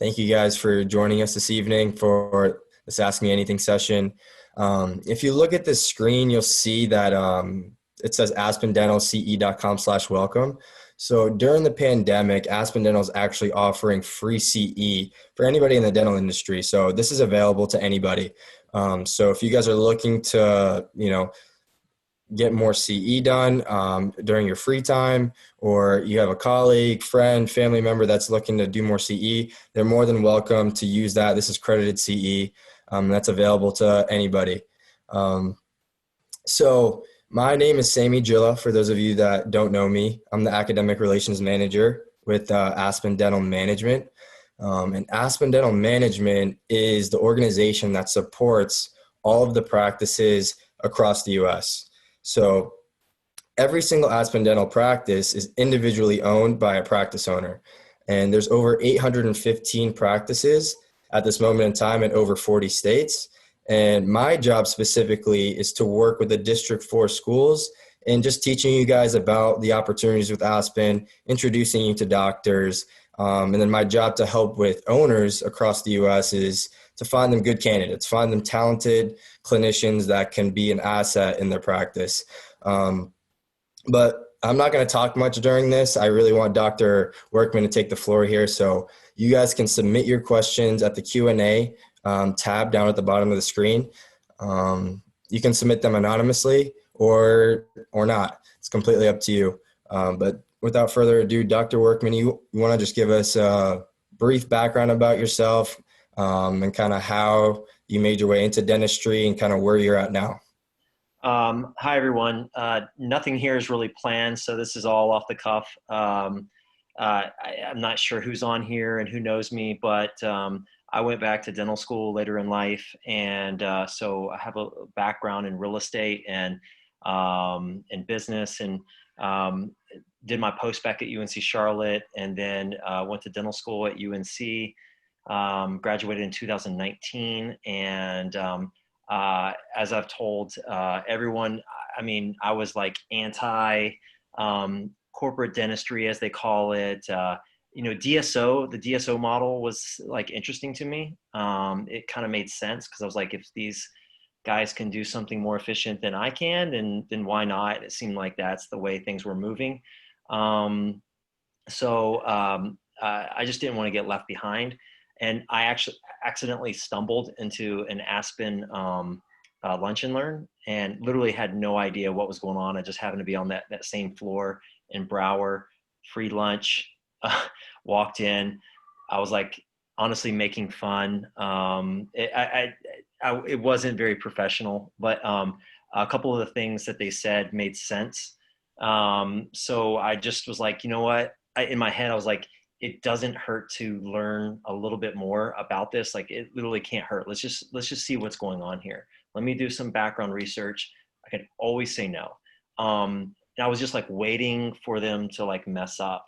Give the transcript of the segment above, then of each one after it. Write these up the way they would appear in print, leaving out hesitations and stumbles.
Thank you guys for joining us this evening for this Ask Me Anything session. If you look at this screen, you'll see that it says aspendentalce.com/welcome. So during the pandemic, Aspen Dental is actually offering free CE for anybody in the dental industry. So this is available to anybody. So if you guys are looking to, get more CE done during your free time, or you have a colleague, friend, family member that's looking to do more CE, they're more than welcome to use that. This is credited CE. That's available to anybody. So my name is Sami Jilla. For those of you that don't know me, I'm the Academic Relations Manager with Aspen Dental Management. And Aspen Dental Management is the organization that supports all of the practices across the U.S. So every single Aspen Dental practice is individually owned by a practice owner. And there's over 815 practices at this moment in time in over 40 states. And my job specifically is to work with the District 4 schools and just teaching you guys about the opportunities with Aspen, introducing you to doctors. And then my job to help with owners across the U.S. is to find them good candidates, find them talented clinicians that can be an asset in their practice. But I'm not going to talk much during this. I really want Dr. Workman to take the floor here. So you guys can submit your questions at the Q&A tab down at the bottom of the screen. You can submit them anonymously or not. It's completely up to you. But without further ado, Dr. Workman, you want to just give us a brief background about yourself and kind of how you made your way into dentistry and kind of where you're at now. Hi, everyone. Nothing here is really planned, so this is all off the cuff. I'm not sure who's on here and who knows me, but I went back to dental school later in life, and so I have a background in real estate and in business, and did my postbac at UNC Charlotte, and then went to dental school at UNC. Graduated in 2019, and as I've told everyone, I mean, I was like anti corporate dentistry, as they call it. DSO, the DSO model was like interesting to me. It kind of made sense because I was like, if these guys can do something more efficient than I can, then why not? It seemed like that's the way things were moving. I just didn't want to get left behind. And I actually accidentally stumbled into an Aspen lunch and learn, and literally had no idea what was going on. I just happened to be on that same floor in Broward, free lunch, walked in. I was like, honestly making fun. It wasn't very professional, but a couple of the things that they said made sense. So I just was like, you know what? In my head, I was like, it doesn't hurt to learn a little bit more about this. Like, it literally can't hurt. Let's just see what's going on here. Let me do some background research. I can always say no. And I was just like waiting for them to like mess up.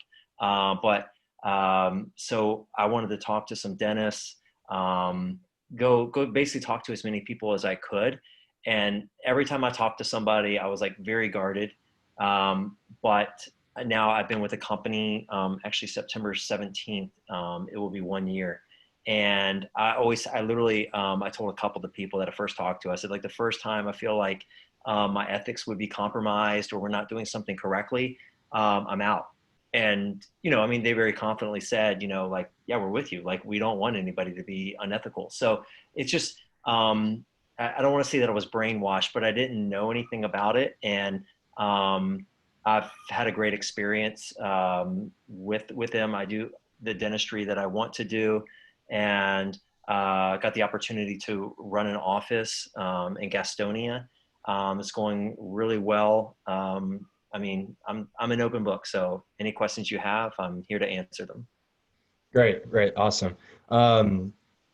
So I wanted to talk to some dentists, go basically talk to as many people as I could. And every time I talked to somebody, I was like very guarded. But now I've been with the company, actually September 17th, it will be 1 year. And I literally, I told a couple of the people that I first talked to, I said, like, the first time I feel like my ethics would be compromised or we're not doing something correctly, I'm out. And, I mean, they very confidently said, like, yeah, we're with you. Like, we don't want anybody to be unethical. So it's just, I don't want to say that I was brainwashed, but I didn't know anything about it. And I've had a great experience with them. I do the dentistry that I want to do, and got the opportunity to run an office in Gastonia. It's going really well. I mean, I'm an open book, so any questions you have, I'm here to answer them. Great, awesome.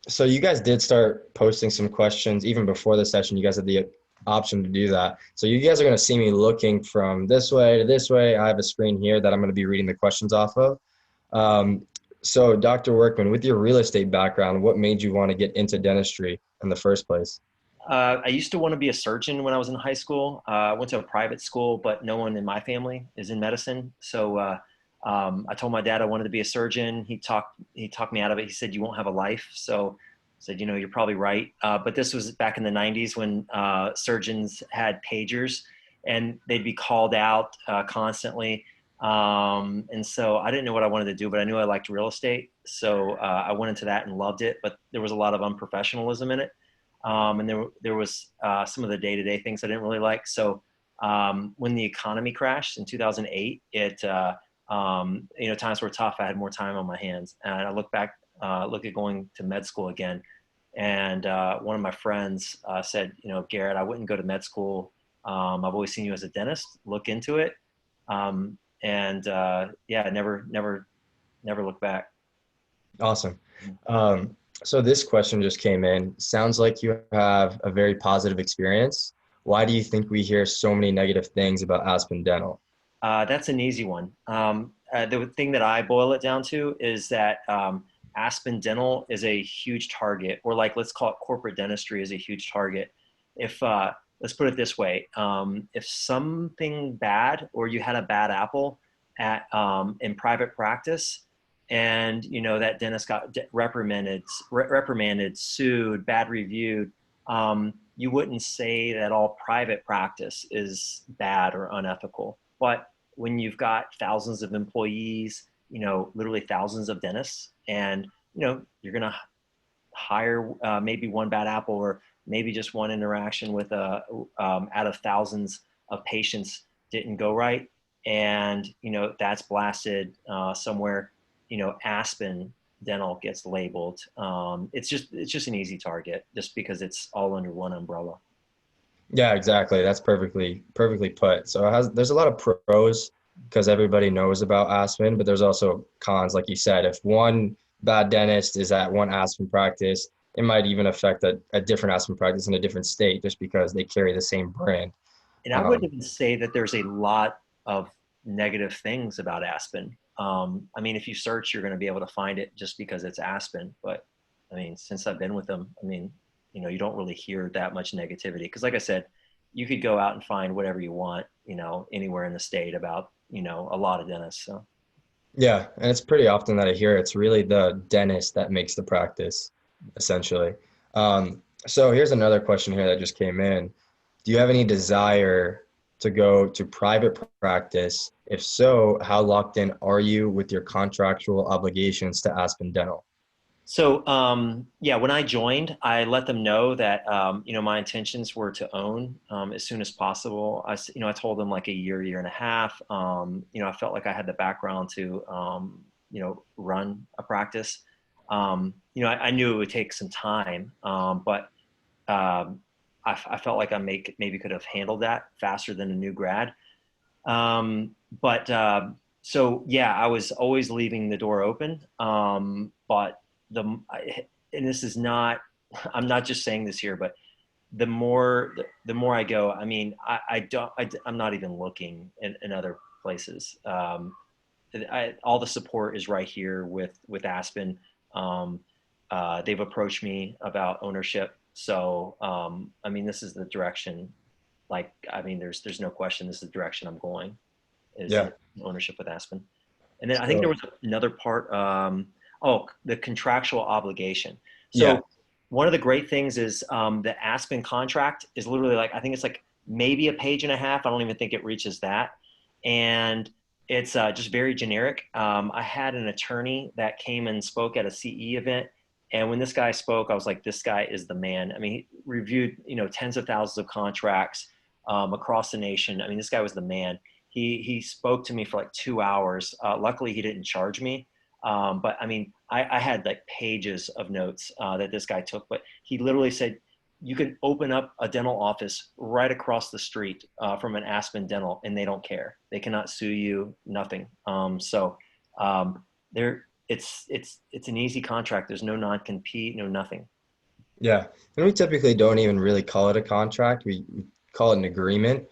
So you guys did start posting some questions even before the session. You guys had the option to do that. So you guys are going to see me looking from this way to this way. I have a screen here that I'm going to be reading the questions off of. So Dr. Workman, with your real estate background, what made you want to get into dentistry in the first place? I used to want to be a surgeon when I was in high school. I went to a private school, but no one in my family is in medicine. So I told my dad I wanted to be a surgeon. He talked me out of it. He said, "You won't have a life." So I said, "You're probably right." But this was back in the '90s when surgeons had pagers, and they'd be called out constantly. And so I didn't know what I wanted to do, but I knew I liked real estate. So I went into that and loved it. But there was a lot of unprofessionalism in it, and there was some of the day-to-day things I didn't really like. So when the economy crashed in 2008, times were tough. I had more time on my hands, and I look at going to med school again. And one of my friends said, Garrett, I wouldn't go to med school. I've always seen you as a dentist. Look into it. I never looked back. Awesome. So this question just came in. Sounds like you have a very positive experience. Why do you think we hear so many negative things about Aspen Dental? That's an easy one. The thing that I boil it down to is that Aspen Dental is a huge target, or like let's call it corporate dentistry is a huge target. If let's put it this way, if something bad or you had a bad apple at in private practice, and that dentist got reprimanded, sued, bad reviewed, you wouldn't say that all private practice is bad or unethical. But when you've got thousands of employees, literally thousands of dentists, and you're going to hire maybe one bad apple or maybe just one interaction with out of thousands of patients didn't go right, and that's blasted somewhere. Aspen Dental gets labeled. It's just an easy target just because it's all under one umbrella. Yeah, exactly. That's perfectly put. So there's a lot of pros because everybody knows about Aspen, but there's also cons, like you said. If one bad dentist is at one Aspen practice, it might even affect a different Aspen practice in a different state just because they carry the same brand. And I wouldn't Um, even say that there's a lot of negative things about Aspen. I mean, if you search, you're going to be able to find it just because it's Aspen. But I mean, since I've been with them, I mean, you don't really hear that much negativity. Because, like I said, you could go out and find whatever you want, anywhere in the state about, a lot of dentists. So. yeah, and it's pretty often that I hear it's really the dentist that makes the practice, essentially. So here's another question here that just came in. Do you have any desire to go to private practice? If so, how locked in are you with your contractual obligations to Aspen Dental? So yeah, when I joined, I let them know that my intentions were to own as soon as possible. I told them like a year and a half. I felt like I had the background to run a practice. I knew it would take some time, but I felt like I maybe could have handled that faster than a new grad. But so yeah, I was always leaving the door open, but the and this is not I'm not just saying this here, but the more I go, I mean, I'm not even looking in other places. All the support is right here with Aspen. They've approached me about ownership, so I mean, this is the direction. Like, I mean, there's no question. This is the direction I'm going. Is Yeah. ownership with Aspen. And then I think there So, was another part. The contractual obligation. yeah. So one of the great things is the Aspen contract is literally like, I think it's like maybe a page and a half. I don't even think it reaches that. And it's just very generic. I had an attorney that came and spoke at a CE event. And when this guy spoke, I was like, this guy is the man. I mean, he reviewed, tens of thousands of contracts across the nation. I mean, this guy was the man. He spoke to me for like 2 hours. Luckily, he didn't charge me. But I mean, I had like pages of notes that this guy took, but he literally said, you can open up a dental office right across the street from an Aspen Dental and they don't care. They cannot sue you, nothing. There, it's an easy contract. There's no non-compete, no nothing. Yeah. And we typically don't even really call it a contract. We call it an agreement,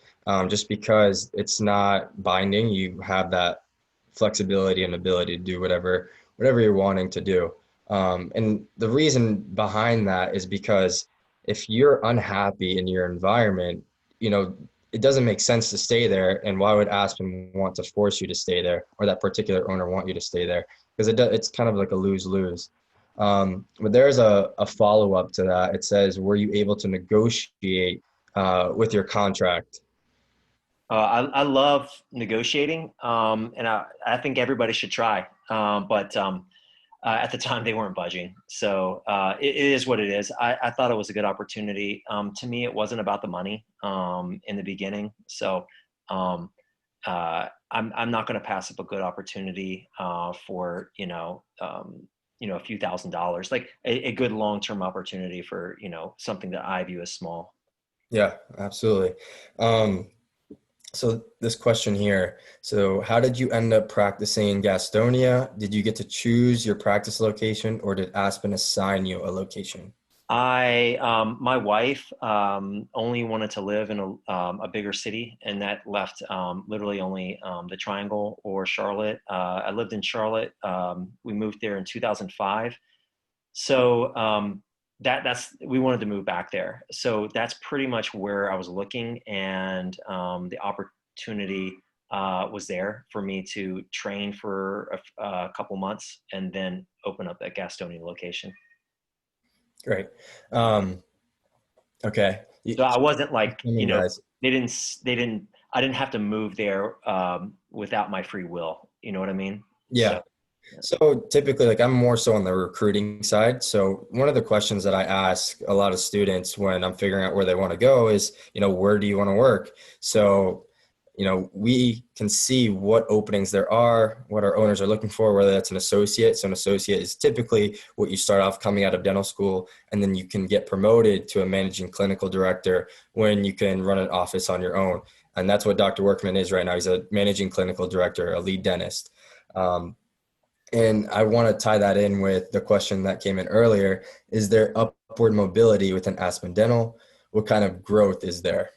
just because it's not binding. You have that flexibility and ability to do whatever you're wanting to do. And the reason behind that is because if you're unhappy in your environment, you know, it doesn't make sense to stay there. And why would Aspen want to force you to stay there, or that particular owner want you to stay there? Because it's kind of like a lose-lose. But there's a follow-up to that. It says, were you able to negotiate with your contract? I love negotiating, and I think everybody should try. But at the time, they weren't budging, so it is what it is. I thought it was a good opportunity. To me, it wasn't about the money in the beginning, so um, I'm not going to pass up a good opportunity for a few $1,000s, like a good long-term opportunity for something that I view as small. Yeah, absolutely. Um, So this question here. So how did you end up practicing in Gastonia? Did you get to choose your practice location, or did Aspen assign you a location? My wife only wanted to live in a bigger city, and that left literally only the Triangle or Charlotte. I lived in Charlotte. We moved there in 2005. So that's we wanted to move back there. So that's pretty much where I was looking, and the opportunity was there for me to train for a couple months and then open up that Gastonia location. Great. Okay. So I wasn't like, I mean, guys. they didn't, I didn't have to move there without my free will. You know what I mean? Yeah. So, yeah. So typically, like I'm more so on the recruiting side. So one of the questions that I ask a lot of students when I'm figuring out where they want to go is, where do you want to work? So, we can see what openings there are, what our owners are looking for, whether that's an associate. So an associate is typically what you start off coming out of dental school, and then you can get promoted to a managing clinical director when you can run an office on your own. And that's what Dr. Workman is right now. He's a managing clinical director, a lead dentist. Um, and I want to tie that in with the question that came in earlier. Is there upward mobility within Aspen Dental? What kind of growth is there?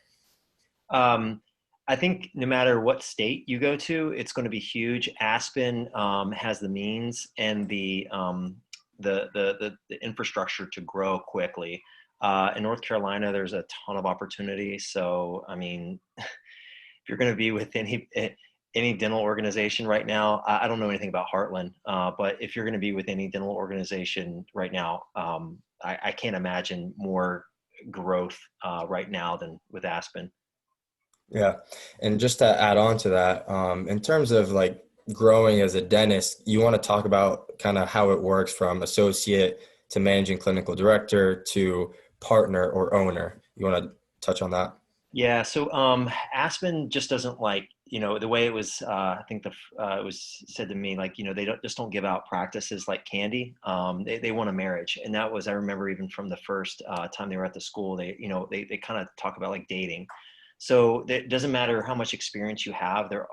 Um, I think no matter what state you go to, it's going to be huge. Aspen has the means and the infrastructure to grow quickly. In North Carolina, there's a ton of opportunity. So, I mean, if you're going to be with any dental organization right now, I don't know anything about Heartland, but if you're going to be with any dental organization right now, I can't imagine more growth right now than with Aspen. Yeah. And just to add on to that, in terms of like growing as a dentist, you want to talk about kind of how it works from associate to managing clinical director to partner or owner. You want to touch on that? Yeah, so Aspen just doesn't like, the way it was. I think it was said to me, like, they don't give out practices like candy. They want a marriage, and that was, I remember even from the first time they were at the school. They kind of talk about like dating. So it doesn't matter how much experience you have; they're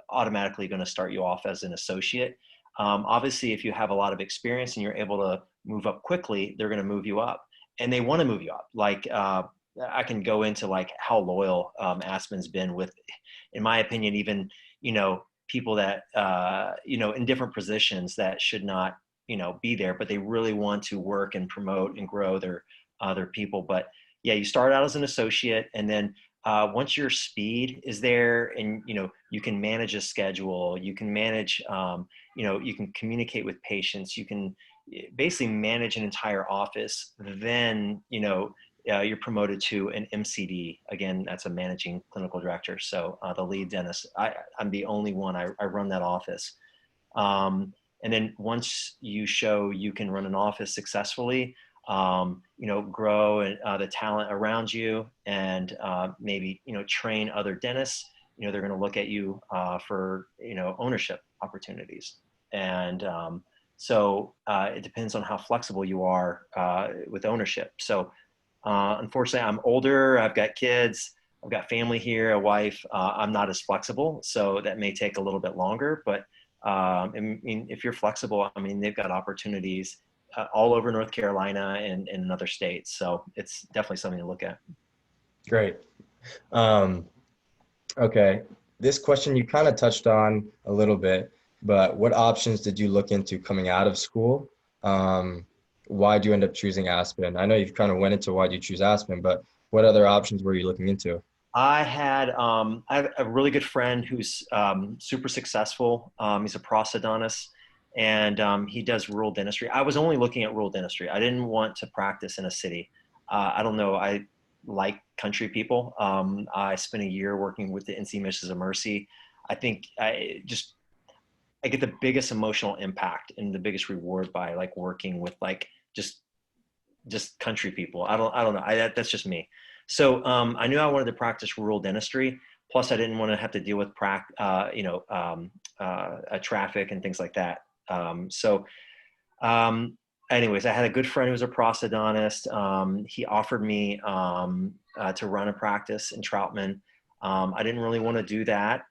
automatically going to start you off as an associate. Obviously, if you have a lot of experience and you're able to move up quickly, they're going to move you up, and they want to move you up. Like I can go into like how loyal Aspen's been with, in my opinion, even people that in different positions that should not be there, but they really want to work and promote and grow their people. But yeah, you start out as an associate, and then once your speed is there, and you can manage a schedule, you can manage, you can communicate with patients, you can basically manage an entire office. Then you're promoted to an MCD. Again, that's a managing clinical director. So the lead dentist. I'm the only one. I run that office. And then once you show you can run an office successfully, grow and the talent around you, and maybe train other dentists. They're going to look at you for ownership opportunities, and so it depends on how flexible you are with ownership. So unfortunately, I'm older. I've got kids. I've got family here, a wife. I'm not as flexible, so that may take a little bit longer. But I mean, if you're flexible, I mean, they've got opportunities all over North Carolina and in other states. So it's definitely something to look at. Great. Um, okay. This question you kind of touched on a little bit, but what options did you look into coming out of school? Why'd you end up choosing Aspen? I know you've kind of went into why'd you choose Aspen, but what other options were you looking into? I have a really good friend who's super successful. He's a prosthodontist, and he does rural dentistry. I was only looking at rural dentistry. I didn't want to practice in a city. I don't know. I like country people. I spent a year working with the NC Missions of Mercy. I think I get the biggest emotional impact and the biggest reward by like working with like just just country people. I don't know. That's just me. So I knew I wanted to practice rural dentistry. Plus, I didn't want to have to deal with traffic and things like that. So, um, anyways, I had a good friend who was a prosthodontist. He offered me to run a practice in Troutman. I didn't really want to do that,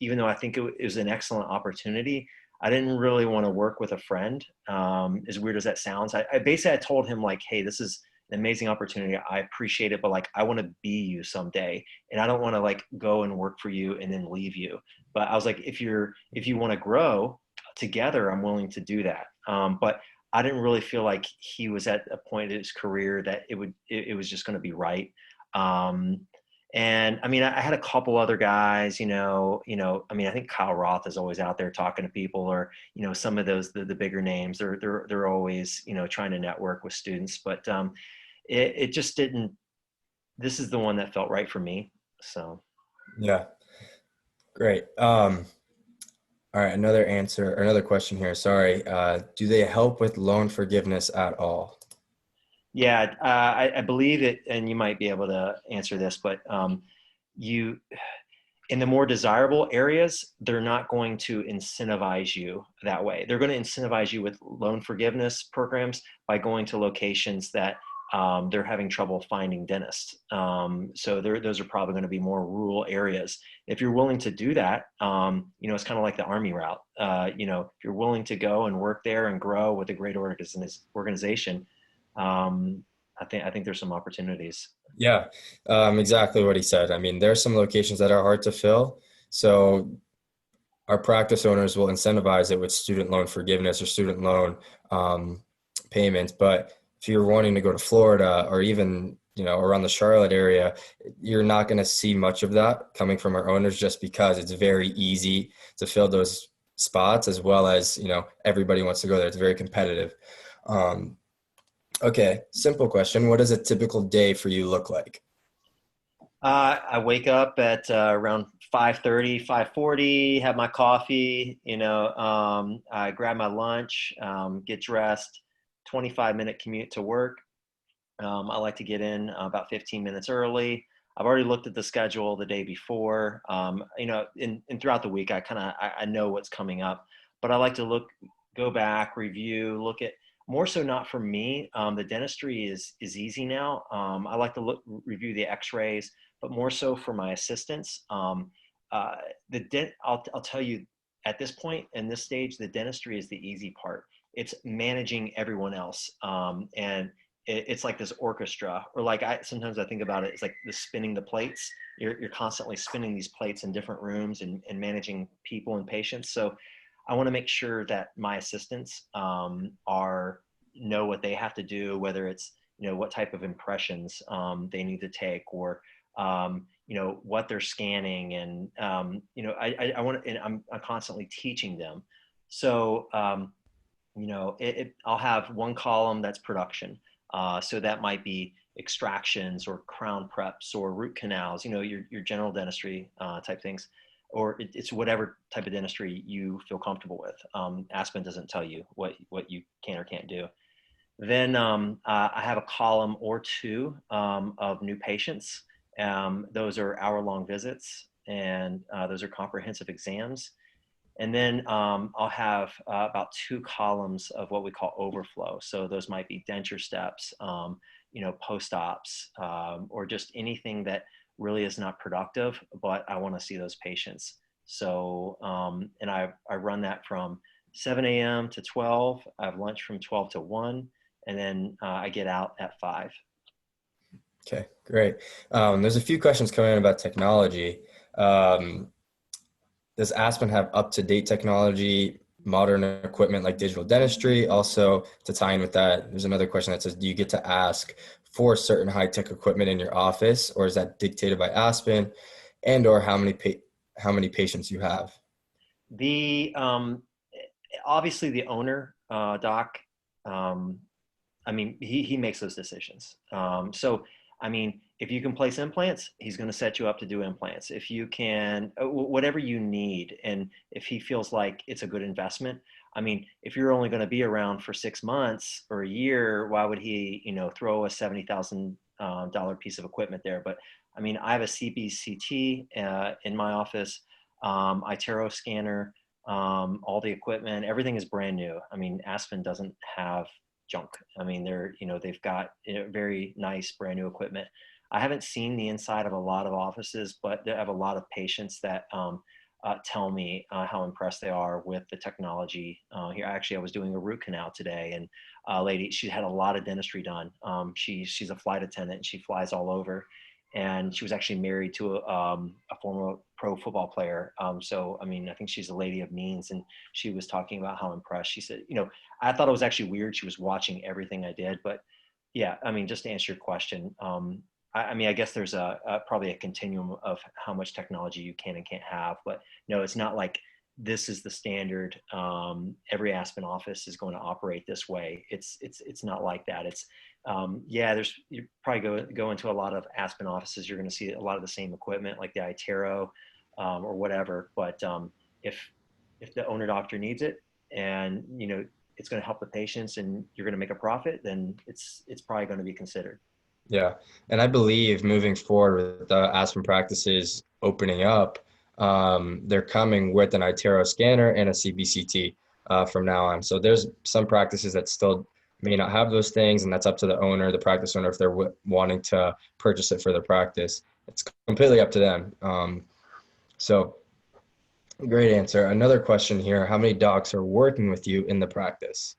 even though I think it was an excellent opportunity. I didn't really want to work with a friend. As weird as that sounds, I basically I told him like, "Hey, this is an amazing opportunity. I appreciate it, but like, I want to be you someday, and I don't want to like go and work for you and then leave you." But I was like, if you want to grow together, I'm willing to do that. But I didn't really feel like he was at a point in his career that it was just going to be right. Um, and I mean, I had a couple other guys, I mean, I think Kyle Roth is always out there talking to people, or, some of those, the bigger names, they're always, trying to network with students, but it just didn't, this is the one that felt right for me. So, Yeah, great. All right, another answer, or another question here. Sorry. Do they help with loan forgiveness at all? yeah, I believe it, and you might be able to answer this, but you, in the more desirable areas, they're not going to incentivize you that way. They're going to incentivize you with loan forgiveness programs by going to locations that they're having trouble finding dentists. So those are probably going to be more rural areas. If you're willing to do that, it's kind of like the Army route. If you're willing to go and work there and grow with a great organization, I think there's some opportunities. Yeah, exactly what he said. I mean, there are some locations that are hard to fill. So our practice owners will incentivize it with student loan forgiveness or student loan um, payments. But if you're wanting to go to Florida or even, around the Charlotte area, you're not going to see much of that coming from our owners just because it's very easy to fill those spots as well as, everybody wants to go there. It's very competitive. Um, okay, simple question. What does a typical day for you look like? I wake up at around 5:30, 5:40, have my coffee, I grab my lunch, get dressed, 25-minute commute to work. I like to get in about 15 minutes early. I've already looked at the schedule the day before. And throughout the week, I know what's coming up, but I like to go back, review, look at more so not for me. The dentistry is easy now. I like to review the X-rays, but more so for my assistants. Uh, I'll tell you at this point in this stage, the dentistry is the easy part. It's managing everyone else, and it's like this orchestra, or like sometimes I think about it, it's like the spinning the plates. You're constantly spinning these plates in different rooms and managing people and patients. So I want to make sure that my assistants are know what they have to do, whether it's what type of impressions they need to take, or what they're scanning, and I want to, and I'm constantly teaching them. So I'll have one column that's production. So that might be extractions or crown preps or root canals, your general dentistry type things, or it's whatever type of dentistry you feel comfortable with. Aspen doesn't tell you what you can or can't do. Then I have a column or two of new patients. Those are hour-long visits, and those are comprehensive exams. And then I'll have about two columns of what we call overflow. So those might be denture steps, post-ops, or just anything that really is not productive, but I want to see those patients. So, and I run that from 7 a.m. to 12. I have lunch from 12 to 1, and then I get out at 5. Okay, great. There's a few questions coming in about technology. Does Aspen have up-to-date technology? modern equipment like digital dentistry? Also, to tie in with that, there's another question that says, do you get to ask for certain high-tech equipment in your office, or is that dictated by Aspen, and or how many patients you have? The obviously the owner, Doc, um, I mean, he makes those decisions. So, I mean, if you can place implants, he's going to set you up to do implants. If you can, whatever you need, and if he feels like it's a good investment, I mean, if you're only going to be around for 6 months or a year, why would he, throw a $70,000 piece of equipment there? But I mean, I have a CBCT in my office, iTero scanner, all the equipment, everything is brand new. I mean, Aspen doesn't have junk. I mean, they've got very nice brand new equipment. I haven't seen the inside of a lot of offices, but I have a lot of patients that tell me how impressed they are with the technology here. Actually, I was doing a root canal today, and a lady, she had a lot of dentistry done. She's a flight attendant, and she flies all over. And she was actually married to a former pro football player. So, I mean, I think she's a lady of means, and she was talking about how impressed. She said, I thought it was actually weird. She was watching everything I did, but yeah, I mean, just to answer your question, I mean, I guess there's probably a continuum of how much technology you can and can't have, but no, it's not like this is the standard. Every Aspen office is going to operate this way. It's not like that. Yeah, you probably go into a lot of Aspen offices. You're going to see a lot of the same equipment, like the iTero or whatever. But if the owner doctor needs it, and it's going to help the patients, and you're going to make a profit, then it's probably going to be considered. Yeah. And I believe moving forward with the Aspen practices opening up, they're coming with an iTero scanner and a CBCT from now on. So there's some practices that still may not have those things, and that's up to the owner, the practice owner, if they're wanting to purchase it for their practice. It's completely up to them. So great answer. Another question here. How many docs are working with you in the practice?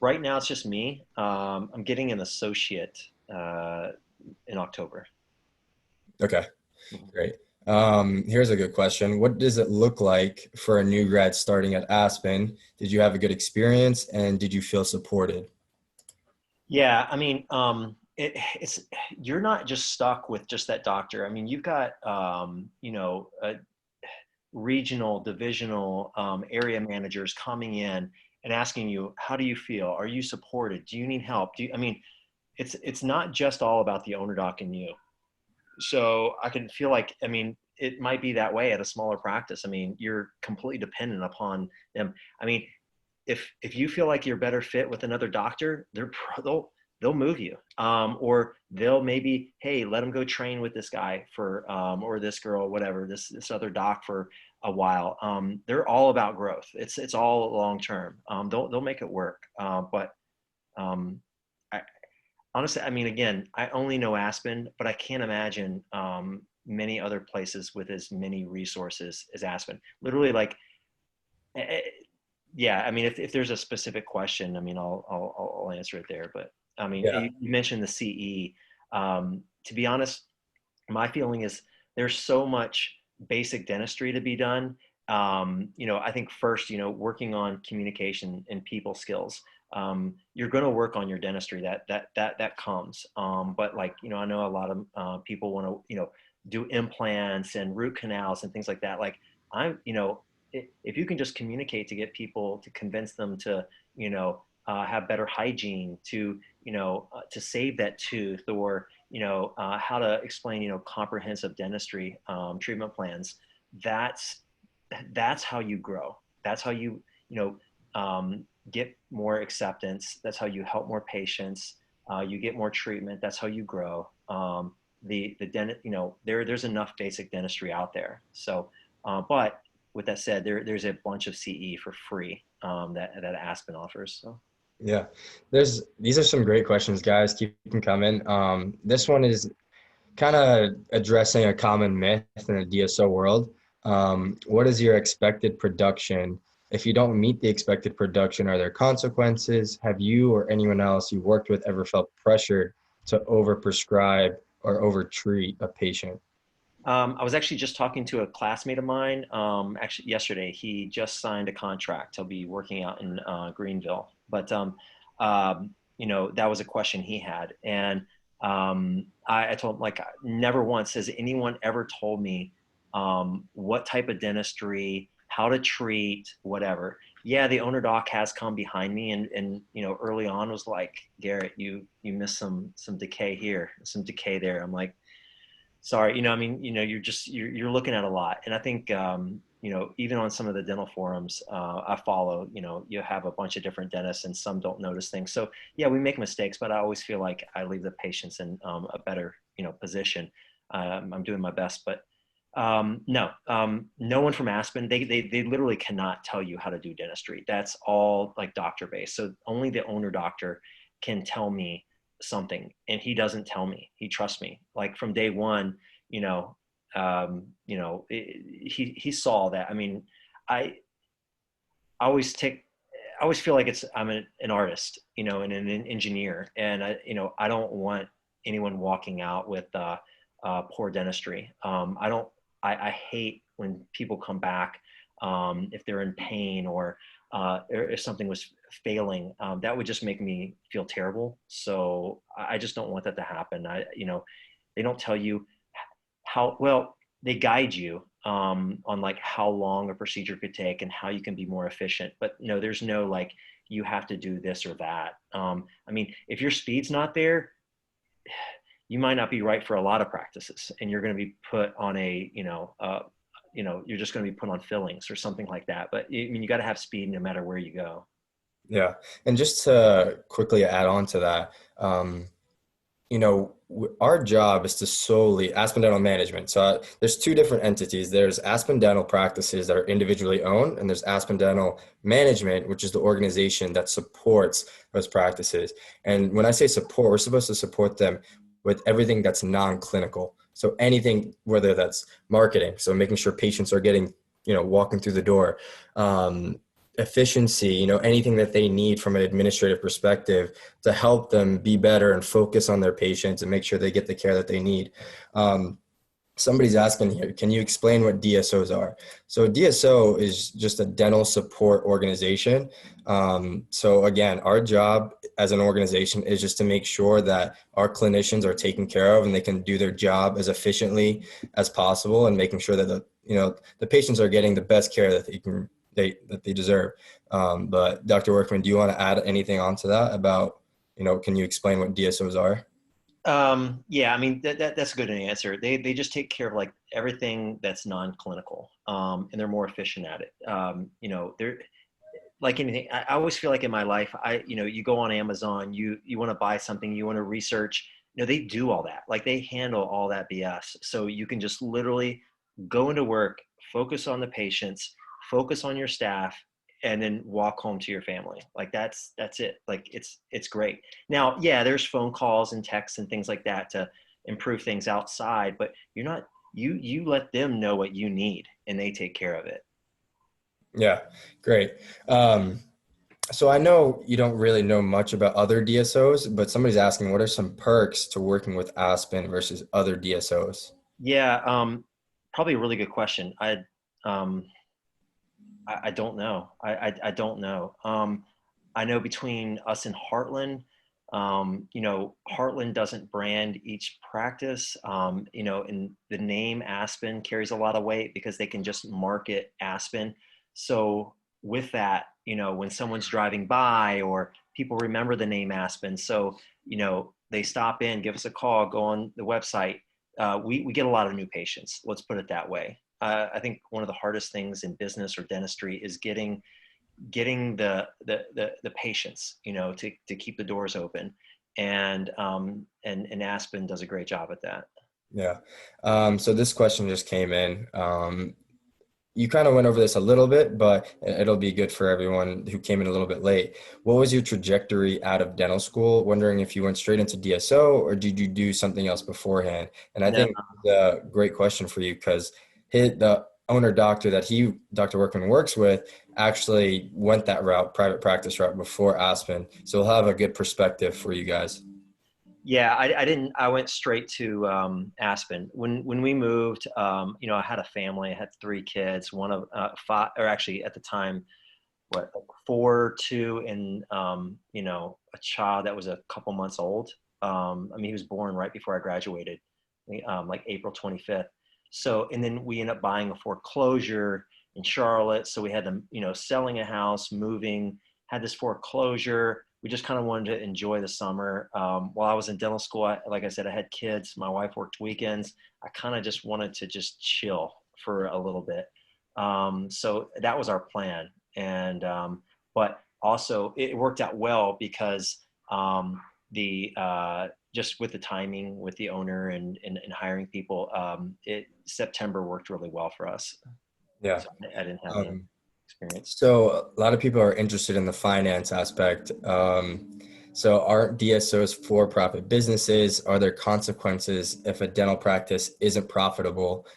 Right now, it's just me. I'm getting an associate in October. Okay. Mhm. Great. Here's a good question. What does it look like for a new grad starting at Aspen? Did you have a good experience and did you feel supported? Yeah, I mean, it's you're not just stuck with just that doctor. I mean, you've got regional, divisional, area managers coming in and asking you, how do you feel? Are you supported? Do you need help? I mean, it's not just all about the owner doc and you. So I can feel like, I mean, it might be that way at a smaller practice. I mean, you're completely dependent upon them. I mean, if you feel like you're better fit with another doctor, they'll move you, or they'll maybe, hey, let them go train with this guy for or this girl, whatever, this other doc for a while. They're all about growth. It's all long term. They'll make it work. But um, I, honestly, I mean, again, I only know Aspen, but I can't imagine many other places with as many resources as Aspen. Literally, like, eh, eh, yeah. I mean, if there's a specific question, I mean, I'll answer it there. But I mean, Yeah. you mentioned the CE. To be honest, my feeling is there's so much basic dentistry to be done. I think first, working on communication and people skills. You're going to work on your dentistry. That comes. But like, I know a lot of people want to, do implants and root canals and things like that. Like if you can just communicate to get people to convince them to, have better hygiene, to save that tooth, or how to explain comprehensive dentistry treatment plans. That's how you grow. That's how you get more acceptance. That's how you help more patients. You get more treatment. That's how you grow. The dentist, there's enough basic dentistry out there. So, but with that said, there's a bunch of CE for free that Aspen offers. So. Yeah. These are some great questions, guys. Keep them coming. This one is kind of addressing a common myth in the DSO world. What is your expected production? If you don't meet the expected production, are there consequences? Have you or anyone else you worked with ever felt pressured to overprescribe or overtreat a patient? I was actually just talking to a classmate of mine. Actually, yesterday, he just signed a contract. He'll be working out in Greenville. But that was a question he had, and I told him, like, never once has anyone ever told me what type of dentistry, how to treat, whatever. Yeah, the owner doc has come behind me, and early on was like, Garrett, you missed some decay here, some decay there. I'm like, sorry, I mean, you're looking at a lot. And I think, even on some of the dental forums I follow, you have a bunch of different dentists and some don't notice things. So yeah, we make mistakes, but I always feel like I leave the patients in a better, position. I'm doing my best, but no, no one from Aspen, they literally cannot tell you how to do dentistry. That's all like doctor based. So only the owner doctor can tell me something, and he doesn't tell me. He trusts me. Like from day one, he saw that. I mean, I always take, I always feel like I'm an artist, and an engineer, and I don't want anyone walking out with poor dentistry. I hate when people come back if they're in pain or if something was failing. That would just make me feel terrible. So I just don't want that to happen. They don't tell you how well. They guide you on like how long a procedure could take and how you can be more efficient. But no, there's no like you have to do this or that. I mean, if your speed's not there, you might not be right for a lot of practices, and you're going to be put on you're just going to be put on fillings or something like that. But I mean, you got to have speed no matter where you go. Yeah. And just to quickly add on to that, our job is to solely Aspen Dental Management. So there's two different entities. There's Aspen Dental practices that are individually owned, and there's Aspen Dental Management, which is the organization that supports those practices. And when I say support, we're supposed to support them with everything that's non-clinical. So anything, whether that's marketing, so making sure patients are getting, walking through the door, efficiency, anything that they need from an administrative perspective to help them be better and focus on their patients and make sure they get the care that they need. Somebody's asking here, can you explain what DSOs are? So DSO is just a dental support organization. So again, our job as an organization is just to make sure that our clinicians are taken care of and they can do their job as efficiently as possible, and making sure that the patients are getting the best care that they deserve. But Dr. Workman, do you want to add anything onto that about, can you explain what DSOs are? Yeah, I mean that's a good answer. They just take care of like everything that's non-clinical, and they're more efficient at it. They're like anything. I always feel like in my life, you go on Amazon, you want to buy something, you want to research. They do all that. Like they handle all that BS. So you can just literally go into work, focus on the patients, focus on your staff, and then walk home to your family. Like that's it. Like it's great. Now, yeah, there's phone calls and texts and things like that to improve things outside, but you're not, you let them know what you need and they take care of it. Yeah, great. So I know you don't really know much about other DSOs, but somebody's asking, what are some perks to working with Aspen versus other DSOs? Yeah, probably a really good question. Um, I don't know. I don't know. I know between us and Heartland, Heartland doesn't brand each practice, and the name Aspen carries a lot of weight because they can just market Aspen. So with that, when someone's driving by or people remember the name Aspen, so, they stop in, give us a call, go on the website. We get a lot of new patients. Let's put it that way. I think one of the hardest things in business or dentistry is getting the patients, to keep the doors open, and Aspen does a great job at that. Yeah. So this question just came in. You kind of went over this a little bit, but it'll be good for everyone who came in a little bit late. What was your trajectory out of dental school? Wondering if you went straight into DSO or did you do something else beforehand? And I No, think it's a great question for you because the owner doctor that Dr. Workman works with actually went that route, private practice route before Aspen. So we'll have a good perspective for you guys. Yeah, I didn't. I went straight to Aspen. When we moved, I had a family. I had three kids. One of five, or actually at the time, what, like four, two, and a child that was a couple months old. I mean, he was born right before I graduated, like April 25th. So, and then we ended up buying a foreclosure in Charlotte. So we had to, selling a house, moving, had this foreclosure. We just kind of wanted to enjoy the summer. While I was in dental school, like I said, I had kids. My wife worked weekends. I kind of just wanted to just chill for a little bit. So that was our plan. And but also it worked out well because the just with the timing with the owner and hiring people, September worked really well for us. Yeah. So I didn't have any Um, experience. so a lot of people are interested in the finance aspect. So aren't DSOs for-profit businesses? Are there consequences if a dental practice isn't profitable?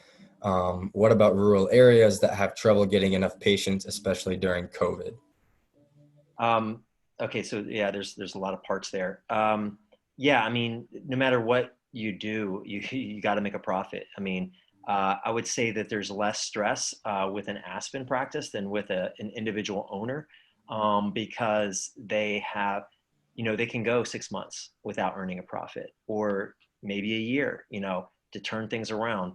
What about rural areas that have trouble getting enough patients, especially during COVID? Um, okay, so yeah, there's a lot of parts there. Yeah, I mean, no matter what you do, you got to make a profit. I mean, I would say that there's less stress with an Aspen practice than with an individual owner, because they have, they can go 6 months without earning a profit, or maybe a year, to turn things around.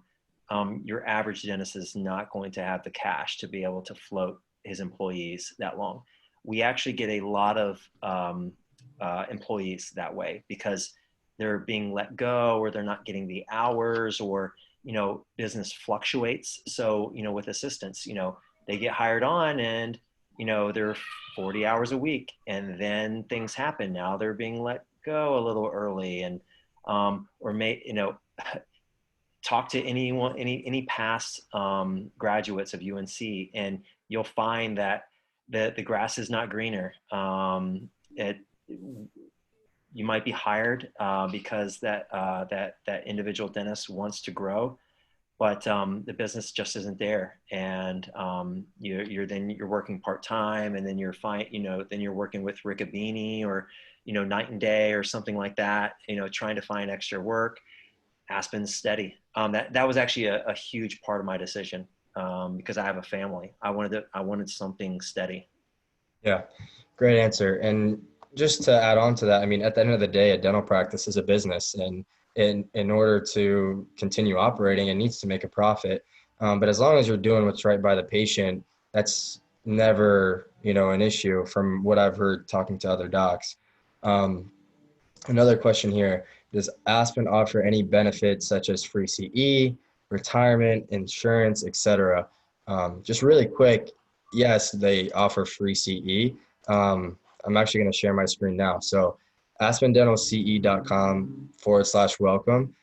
Your average dentist is not going to have the cash to be able to float his employees that long. We actually get a lot of employees that way because they're being let go, or they're not getting the hours, or business fluctuates. So with assistants, they get hired on, and they're 40 hours a week, and then things happen. Now they're being let go a little early, and or may talk to anyone, any past graduates of UNC, and you'll find that the grass is not greener. It, you might be hired because that individual dentist wants to grow, but the business just isn't there, and you're working part time, and then you're fine. Then you're working with Riccabini, or night and day, or something like that. Trying to find extra work. Aspen's steady. That was actually a huge part of my decision, because I have a family. I wanted something steady. Yeah, great answer. And just to add on to that, I mean, at the end of the day, a dental practice is a business, and in order to continue operating, it needs to make a profit. But as long as you're doing what's right by the patient, that's never, an issue from what I've heard talking to other docs. Um, Another question here: does Aspen offer any benefits such as free CE, retirement, insurance, etc.? Just really quick, yes, they offer free CE. I'm actually going to share my screen now. So aspendentalce.com/welcome.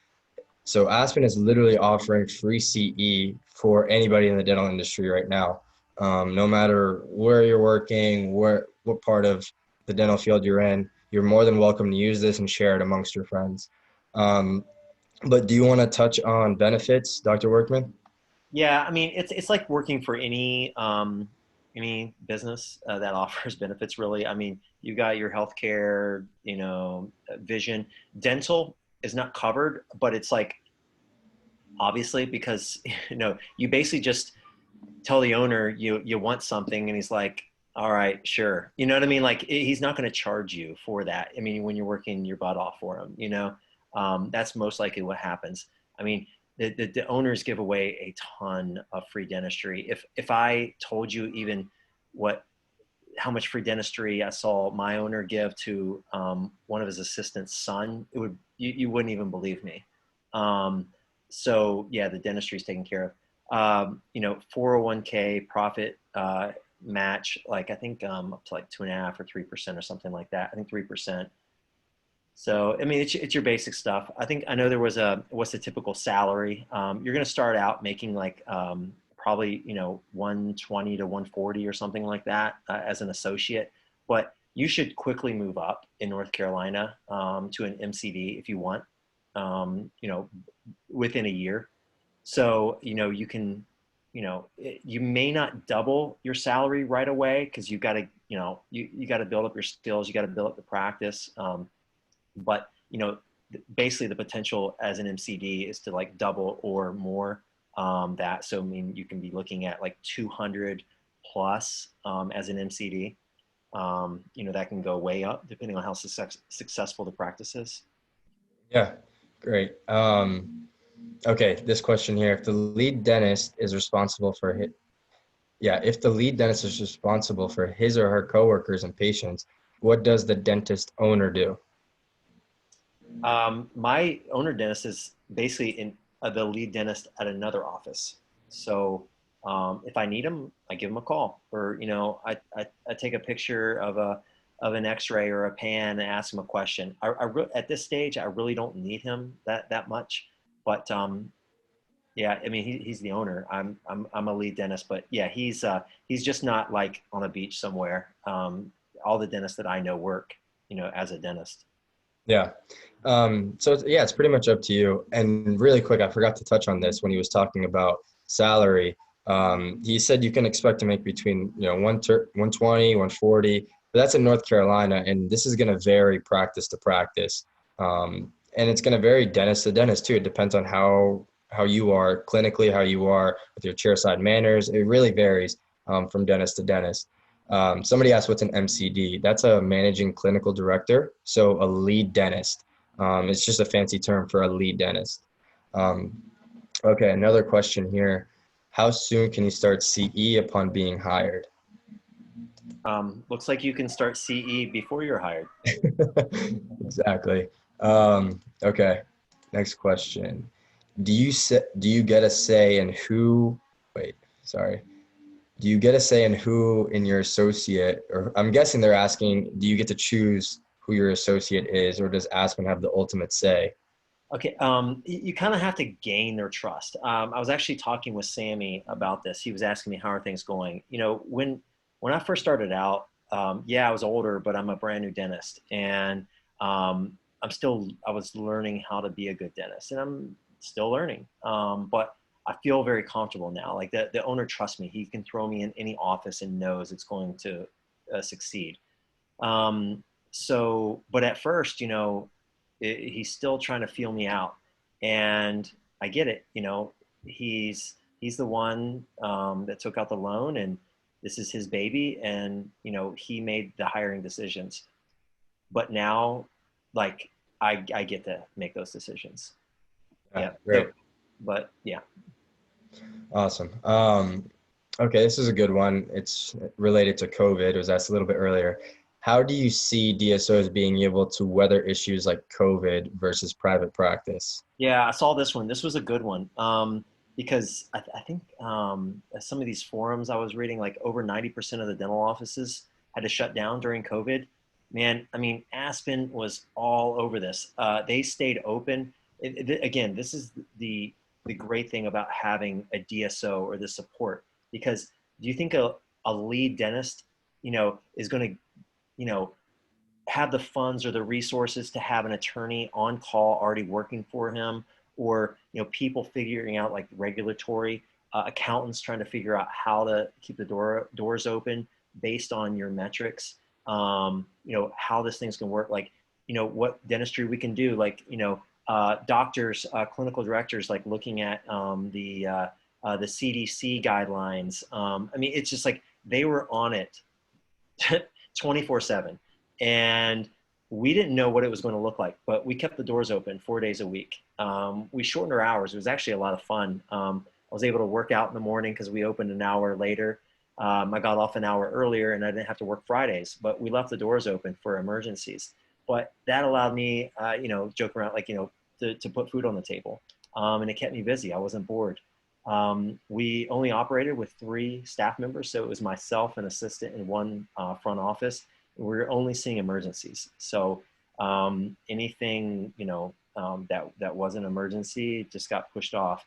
So Aspen is literally offering free CE for anybody in the dental industry right now. No matter where you're working, what part of the dental field you're in, you're more than welcome to use this and share it amongst your friends. But do you want to touch on benefits, Dr. Workman? Yeah, I mean, it's like working for any business that offers benefits. Really, I mean, you got your healthcare, vision, dental is not covered, but it's like, obviously, because you basically just tell the owner you want something, and he's like, all right, sure. You know what I mean? Like, he's not going to charge you for that. I mean, when you're working your butt off for him, that's most likely what happens. I mean, the owners give away a ton of free dentistry. If I told you even what how much free dentistry I saw my owner give to one of his assistants' son, you wouldn't even believe me. Um, so yeah, the dentistry is taken care of. 401k profit match, like I think up to like 2.5 or 3% or something like that. I think 3%. So I mean, it's your basic stuff. I know there was what's the typical salary? You're going to start out making like probably 120 to 140 or something like that as an associate, but you should quickly move up in North Carolina to an MCD if you want, within a year. So you can, you may not double your salary right away, because you got to you got to build up your skills, you got to build up the practice. But basically the potential as an MCD is to like double or more that. So I mean, you can be looking at like 200 plus as an MCD. That can go way up depending on how successful the practice is. Yeah, great. Okay, this question here: if the lead dentist is responsible for his, yeah, if the lead dentist is responsible for his or her coworkers and patients, what does the dentist owner do? My owner dentist is basically the lead dentist at another office. So if I need him, I give him a call, or I take a picture of an X-ray or a pan and ask him a question. At this stage, I really don't need him that much, but yeah, I mean he's the owner. I'm a lead dentist, but yeah, he's just not like on a beach somewhere. All the dentists that I know work, as a dentist. Yeah. Yeah, it's pretty much up to you. And really quick, I forgot to touch on this when he was talking about salary. He said you can expect to make between, 120, 140, but that's in North Carolina. And this is going to vary practice to practice. And it's going to vary dentist to dentist too. It depends on how you are clinically, how you are with your chairside manners. It really varies from dentist to dentist. Somebody asked what's an MCD. That's a managing clinical director. So a lead dentist. It's just a fancy term for a lead dentist. Um, okay, another question here. How soon can you start CE upon being hired? Looks like you can start CE before you're hired. Exactly. Okay, next question. Do you get a say in who, wait, sorry. Do you get a say in who in your associate, or I'm guessing they're asking, do you get to choose who your associate is, or does Aspen have the ultimate say? Okay, you kind of have to gain their trust. I was actually talking with Sami about this. He was asking me how are things going. When I first started out, yeah, I was older, but I'm a brand new dentist, and I was learning how to be a good dentist, and I'm still learning. But I feel very comfortable now. Like the owner trusts me. He can throw me in any office and knows it's going to succeed. Um, but at first, he's still trying to feel me out, and I get it. He's the one that took out the loan, and this is his baby, and he made the hiring decisions. But now, like I get to make those decisions. Yeah, Yeah. great. But yeah. Awesome. Okay, this is a good one. It's related to COVID. It was asked a little bit earlier. How do you see DSOs being able to weather issues like COVID versus private practice? Yeah, I saw this one. This was a good one because I think some of these forums I was reading, like over 90% of the dental offices had to shut down during COVID. Man, I mean, Aspen was all over this. They stayed open. Again, this is the great thing about having a DSO or the support, because do you think a lead dentist, is going to, you know, have the funds or the resources to have an attorney on call already working for him, or people figuring out like regulatory accountants trying to figure out how to keep the doors open based on your metrics, how this thing's going to work, like what dentistry we can do, like doctors, clinical directors, like looking at the CDC guidelines. I mean, it's just like they were on it 24/7, and we didn't know what it was going to look like, but we kept the doors open 4 days a week. We shortened our hours. It was actually a lot of fun. I was able to work out in the morning because we opened an hour later. I got off an hour earlier, and I didn't have to work Fridays, but we left the doors open for emergencies. But that allowed me, joke around, like, to put food on the table. And it kept me busy. I wasn't bored. We only operated with 3 staff members. So it was myself, an assistant, and one front office. We were only seeing emergencies. So anything, that was an emergency just got pushed off.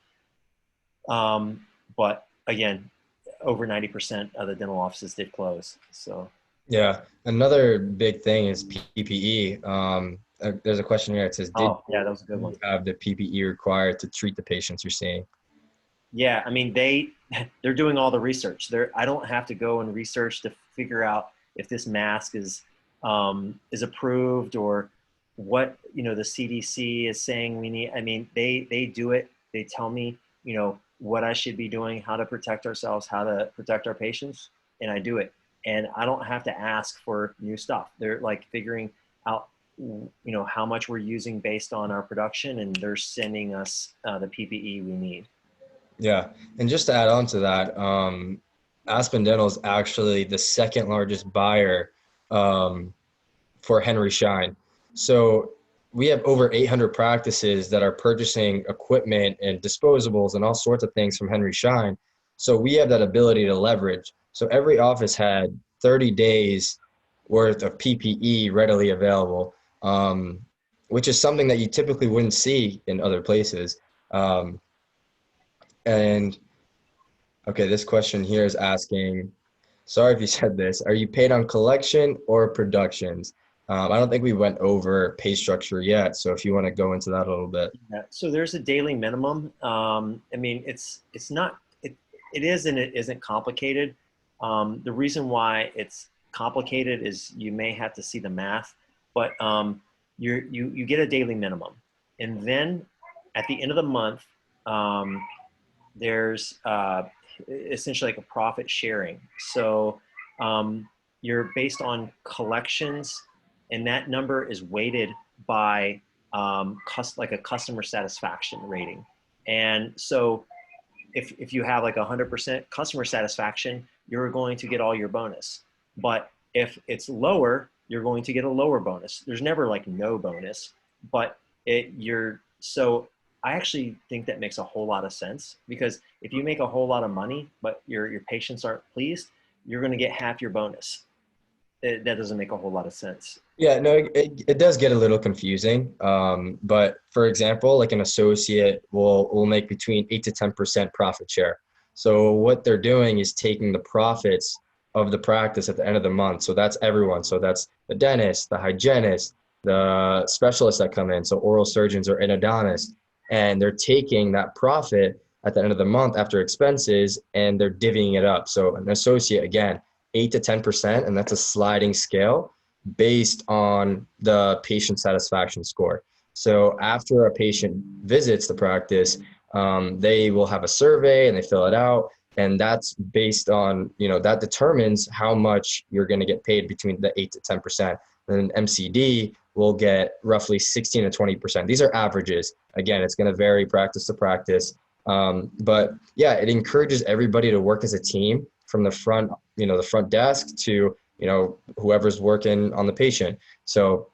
But again, over 90% of the dental offices did close. So Yeah, another big thing is PPE. There's a question here. It says, did oh yeah, that was a good you one. have the PPE required to treat the patients you're seeing? Yeah, I mean they're doing all the research. I don't have to go and research to figure out if this mask is approved, or what, the CDC is saying we need. I mean, they do it. They tell me, what I should be doing, how to protect ourselves, how to protect our patients, and I do it. And I don't have to ask for new stuff. They're like figuring out, how much we're using based on our production, and they're sending us the PPE we need. Yeah. And just to add on to that, Aspen Dental is actually the second largest buyer um, for Henry Schein. So we have over 800 practices that are purchasing equipment and disposables and all sorts of things from Henry Schein. So we have that ability to leverage. So every office had 30 days worth of PPE readily available, which is something that you typically wouldn't see in other places. Um, and okay, this question here is asking, sorry if you said this, are you paid on collection or productions? I don't think we went over pay structure yet, so if you want to go into that a little bit. Yeah. So there's a daily minimum. I mean, it's not it is and it isn't complicated. The reason why it's complicated is you may have to see the math, but you get a daily minimum, and then at the end of the month, there's essentially like a profit sharing. So you're based on collections, and that number is weighted by like a customer satisfaction rating. And so if you have like 100% customer satisfaction, you're going to get all your bonus. But if it's lower, you're going to get a lower bonus. There's never like no bonus, but so I actually think that makes a whole lot of sense, because if you make a whole lot of money, but your patients aren't pleased, you're going to get half your bonus. That doesn't make a whole lot of sense. Yeah, no, it does get a little confusing. But for example, like an associate will make between 8 to 10% profit share. So what they're doing is taking the profits of the practice at the end of the month. So that's everyone. So that's the dentist, the hygienist, the specialists that come in, so oral surgeons or endodontists, and they're taking that profit at the end of the month after expenses and they're divvying it up. So an associate, again, 8 to 10%, and that's a sliding scale based on the patient satisfaction score. So after a patient visits the practice, they will have a survey and they fill it out. And that's based on, that determines how much you're going to get paid between the 8 to 10%. And then MCD will get roughly 16 to 20%. These are averages. Again, it's going to vary practice to practice. But yeah, it encourages everybody to work as a team from the front, the front desk to, whoever's working on the patient. So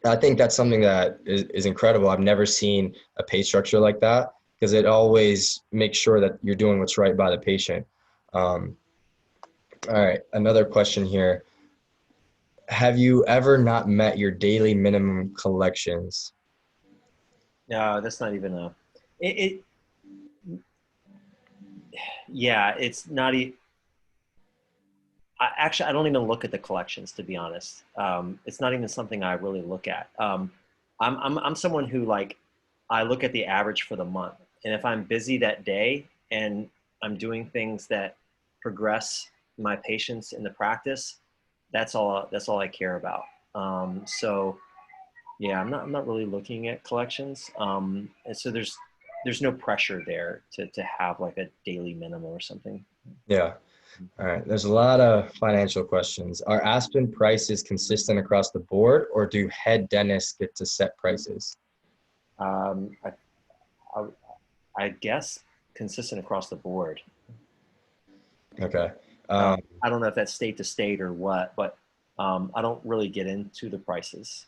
I think that's something that is incredible. I've never seen a pay structure like that, because it always makes sure that you're doing what's right by the patient. All right, another question here. Have you ever not met your daily minimum collections? No, that's not even a, it yeah, it's not actually, I don't even look at the collections, to be honest. It's not even something I really look at. I'm someone who, like, I look at the average for the month, and if I'm busy that day and I'm doing things that progress my patients in the practice, that's all I care about. So yeah, I'm not really looking at collections. And so there's no pressure there to have like a daily minimum or something. Yeah. All right. There's a lot of financial questions. Are Aspen prices consistent across the board, or do head dentists get to set prices? Um, I, I, I guess consistent across the board. Okay. I don't know if that's state to state or what, but I don't really get into the prices.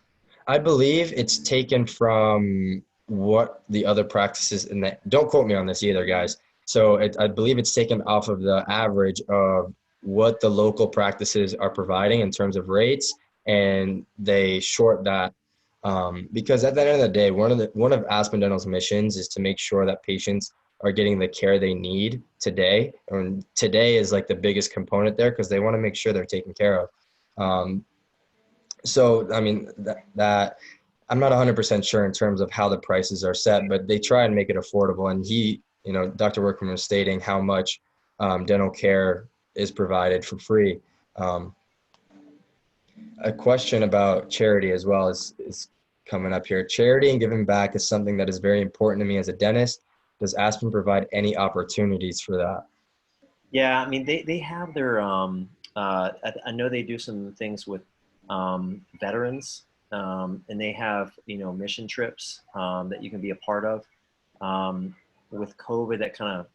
I believe it's taken from what the other practices in that, don't quote me on this either, guys. So I believe it's taken off of the average of what the local practices are providing in terms of rates, and they short that because at the end of the day, one of Aspen Dental's missions is to make sure that patients are getting the care they need today. And today is like the biggest component there, because they want to make sure they're taken care of. So, I mean, that I'm not 100% sure in terms of how the prices are set, but they try and make it affordable. And Dr. Workman was stating how much dental care is provided for free. A question about charity as well is coming up here. Charity and giving back is something that is very important to me as a dentist. Does Aspen provide any opportunities for that? Yeah, I mean they have their I know they do some things with veterans, and they have mission trips that you can be a part of. Um, with COVID, that kind of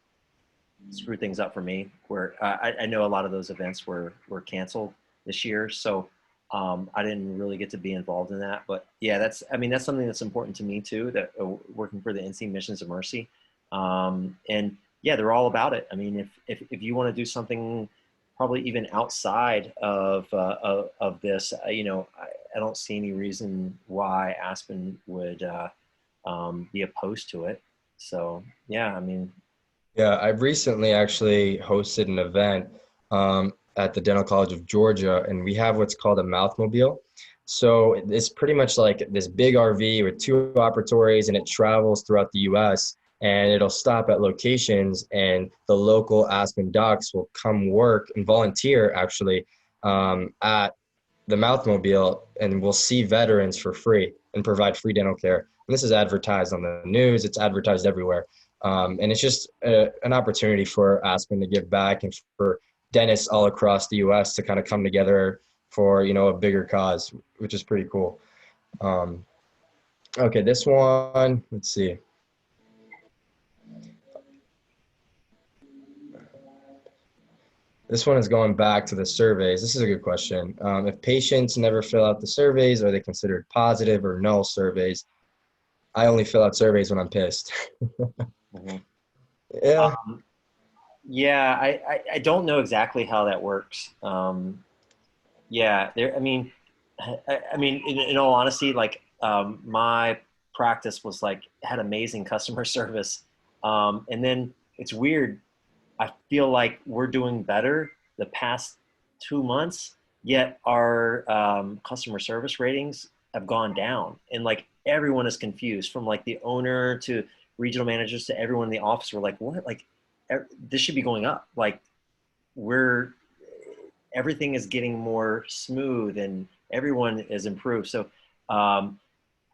screwed things up for me. Where I know a lot of those events were canceled this year, so I didn't really get to be involved in that. But yeah, that's something that's important to me too. That working for the NC Missions of Mercy, and yeah, they're all about it. I mean, if you want to do something, probably even outside of this, I don't see any reason why Aspen would be opposed to it. So yeah, I mean, Yeah, I've recently actually hosted an event at the Dental College of Georgia, and we have what's called a mouthmobile. So it's pretty much like this big RV with two operatories, and it travels throughout the U.S. and it'll stop at locations, and the local Aspen docs will come work and volunteer actually at the mouthmobile, and we'll see veterans for free and provide free dental care. And this is advertised on the news. It's advertised everywhere. And it's just an opportunity for Aspen to give back and for dentists all across the U.S. to kind of come together for, a bigger cause, which is pretty cool. Um, okay, this one, let's see. This one is going back to the surveys. This is a good question. If patients never fill out the surveys, are they considered positive or null surveys? I only fill out surveys when I'm pissed. mhm. Yeah. Yeah, I don't know exactly how that works. Yeah, there. I mean, in all honesty, like my practice was like had amazing customer service, and then it's weird. I feel like we're doing better the past 2 months, yet our customer service ratings have gone down, and like everyone is confused, from like the owner to regional managers to everyone in the office. We're like, what? Like, this should be going up. Like, we're everything is getting more smooth and everyone is improved. So um,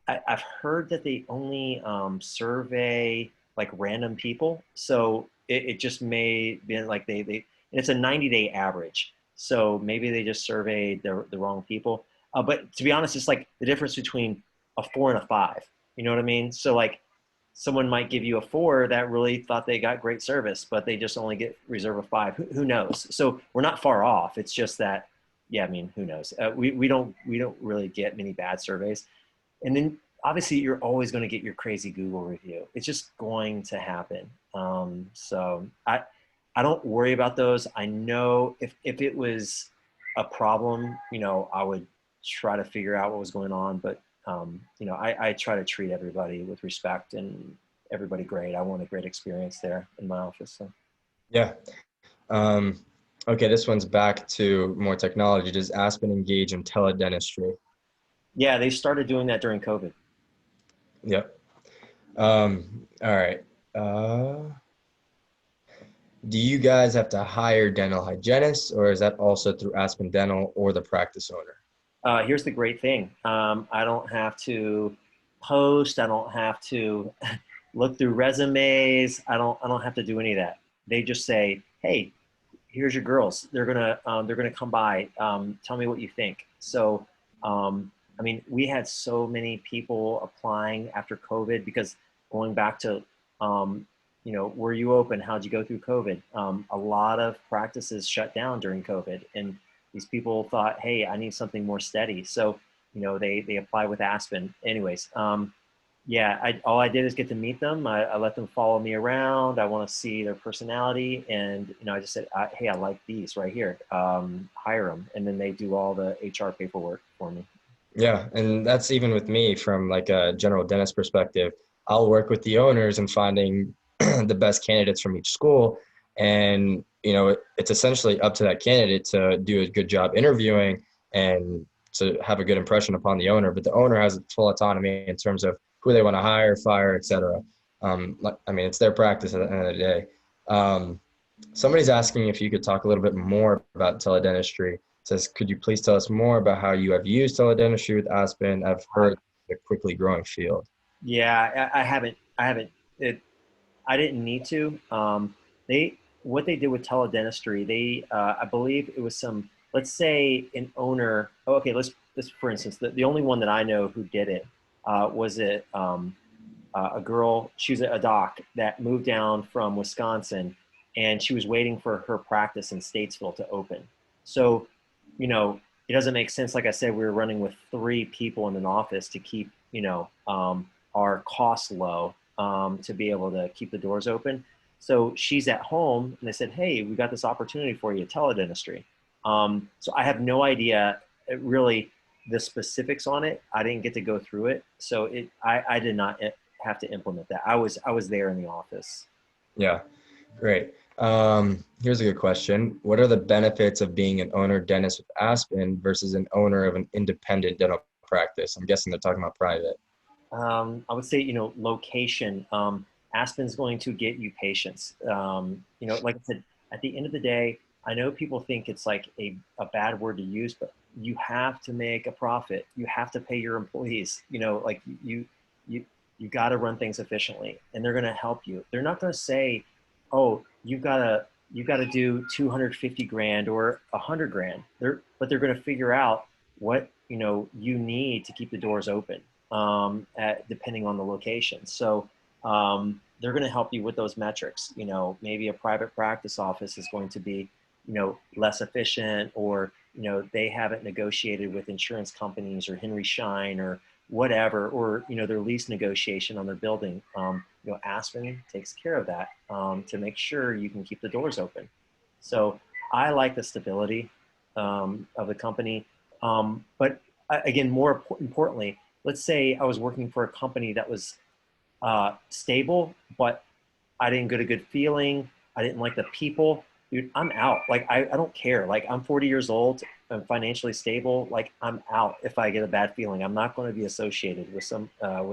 I've heard that they only survey like random people. So it just may be like they and it's a 90-day average. So maybe they just surveyed the wrong people. But to be honest, it's like the difference between a 4 and a 5. You know what I mean? So like someone might give you a 4 that really thought they got great service, but they just only get reserve a 5. Who knows? So we're not far off. It's just that, yeah, I mean, who knows? We don't really get many bad surveys. And then obviously you're always going to get your crazy Google review. It's just going to happen. So I don't worry about those. I know if it was a problem, I would try to figure out what was going on. But I try to treat everybody with respect and everybody great. I want a great experience there in my office. So. Yeah. Um, okay, this one's back to more technology. Does Aspen engage in teledentistry? Yeah, they started doing that during COVID. Yep. All right. Uh, do you guys have to hire dental hygienists, or is that also through Aspen Dental or the practice owner? Here's the great thing. I don't have to post. I don't have to look through resumes. I don't have to do any of that. They just say, "Hey, here's your girls. They're gonna come by. Tell me what you think." So, I mean, we had so many people applying after COVID because going back to, were you open? How'd you go through COVID? A lot of practices shut down during COVID, and these people thought, "Hey, I need something more steady." So, they apply with Aspen. Anyways, yeah, all I did is get to meet them. I let them follow me around. I want to see their personality, and I just said, "Hey, I like these right here. Hire them," and then they do all the HR paperwork for me. Yeah, and that's even with me from like a general dentist perspective. I'll work with the owners and finding the best candidates from each school, and it's essentially up to that candidate to do a good job interviewing and to have a good impression upon the owner. But the owner has full autonomy in terms of who they want to hire, fire, etc. I mean, it's their practice at the end of the day. Um, Somebody's asking if you could talk a little bit more about teledentistry. It says, could you please tell us more about how you have used teledentistry with Aspen? I've heard a quickly growing field. Yeah, I haven't. I didn't need to. They what they did with teledentistry, I believe it was some. Let's say an owner. Oh, okay, let's for instance, the only one that I know who did it was a girl. She was a doc that moved down from Wisconsin, and she was waiting for her practice in Statesville to open. So, it doesn't make sense. Like I said, we were running with 3 people in an office to keep our costs low, to be able to keep the doors open. So she's at home, and they said, "Hey, we got this opportunity for you, teledentistry." So I have no idea really the specifics on it. I didn't get to go through it, so I did not have to implement that. I was there in the office. Yeah, great. Here's a good question. What are the benefits of being an owner dentist with Aspen versus an owner of an independent dental practice? I'm guessing they're talking about private. I would say, location. Aspen's going to get you patients. Like I said, at the end of the day, I know people think it's like a bad word to use, but you have to make a profit. You have to pay your employees. Like you you got to run things efficiently, and they're going to help you. They're not going to say, "Oh, you got to do 250 grand or 100 grand." But they're going to figure out what you need to keep the doors open, depending on the location. So they're going to help you with those metrics. Maybe a private practice office is going to be, less efficient, or they haven't negotiated with insurance companies or Henry Schein or whatever, or their lease negotiation on their building. Aspen takes care of that, to make sure you can keep the doors open. So I like the stability of the company, but again, more importantly, let's say I was working for a company that was stable, but I didn't get a good feeling. I didn't like the people. Dude, I'm out. Like, I don't care. Like, I'm 40 years old. I'm financially stable. Like, I'm out if I get a bad feeling. I'm not going to be associated with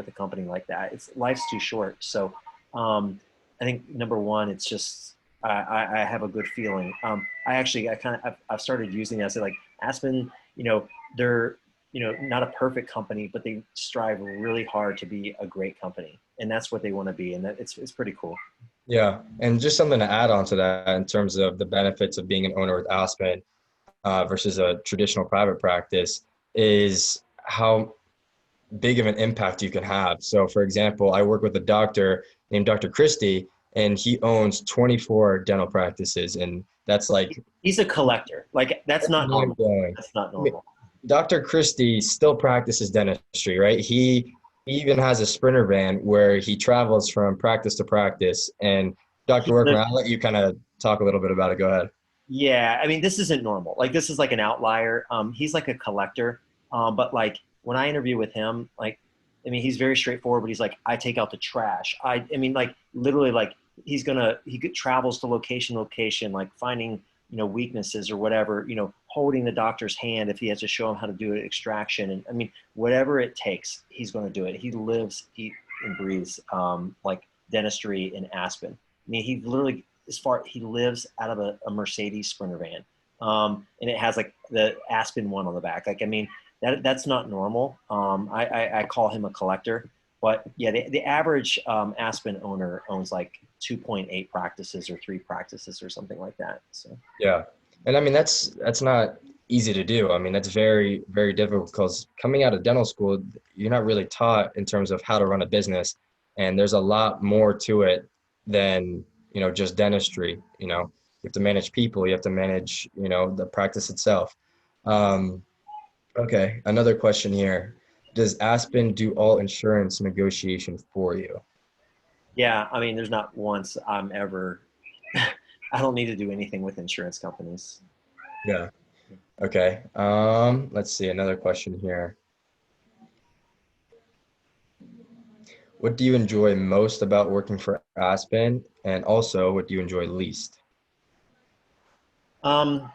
a company like that. Life's too short. So I think number one, it's just I have a good feeling. I've started using it. I say, like, Aspen, they're not a perfect company, but they strive really hard to be a great company, and that's what they want to be, and it's pretty cool. Yeah, and just something to add on to that in terms of the benefits of being an owner with Aspen versus a traditional private practice is how big of an impact you can have. So, for example, I work with a doctor named Dr. Christie, and he owns 24 dental practices, and that's like He's a collector. Like, that's not mind normal. blowing. That's not I mean, normal. Dr. Christie still practices dentistry, right? He even has a sprinter van where he travels from practice to practice. And Dr. Workman, I'll let you kind of talk a little bit about it. Go ahead. Yeah, I mean, this isn't normal. Like, this is like an outlier. He's like a collector. But like, when I interview with him, like, I mean, he's very straightforward, but he's like, I take out the trash. I mean, like, literally, like, travels to location, like finding, weaknesses or whatever, holding the doctor's hand if he has to show him how to do an extraction. And I mean, whatever it takes, he's going to do it. He lives, eats, and breathes, like, dentistry in Aspen. I mean, he literally, he lives out of a Mercedes Sprinter van, and it has like the Aspen one on the back. Like, I mean, that's not normal. I call him a collector, but yeah, the average Aspen owner owns like 2.8 practices or 3 practices or something like that. So Yeah. And I mean, that's not easy to do. I mean, that's very, very difficult because coming out of dental school, you're not really taught in terms of how to run a business. And there's a lot more to it than, just dentistry. You have to manage people, you have to manage, the practice itself. Um, okay. Another question here. Does Aspen do all insurance negotiation for you? yeah, I mean, there's not once I'm ever. I don't need to do anything with insurance companies. Yeah. Okay. Let's see. Another question here. What do you enjoy most about working for Aspen? And also, what do you enjoy least? Um,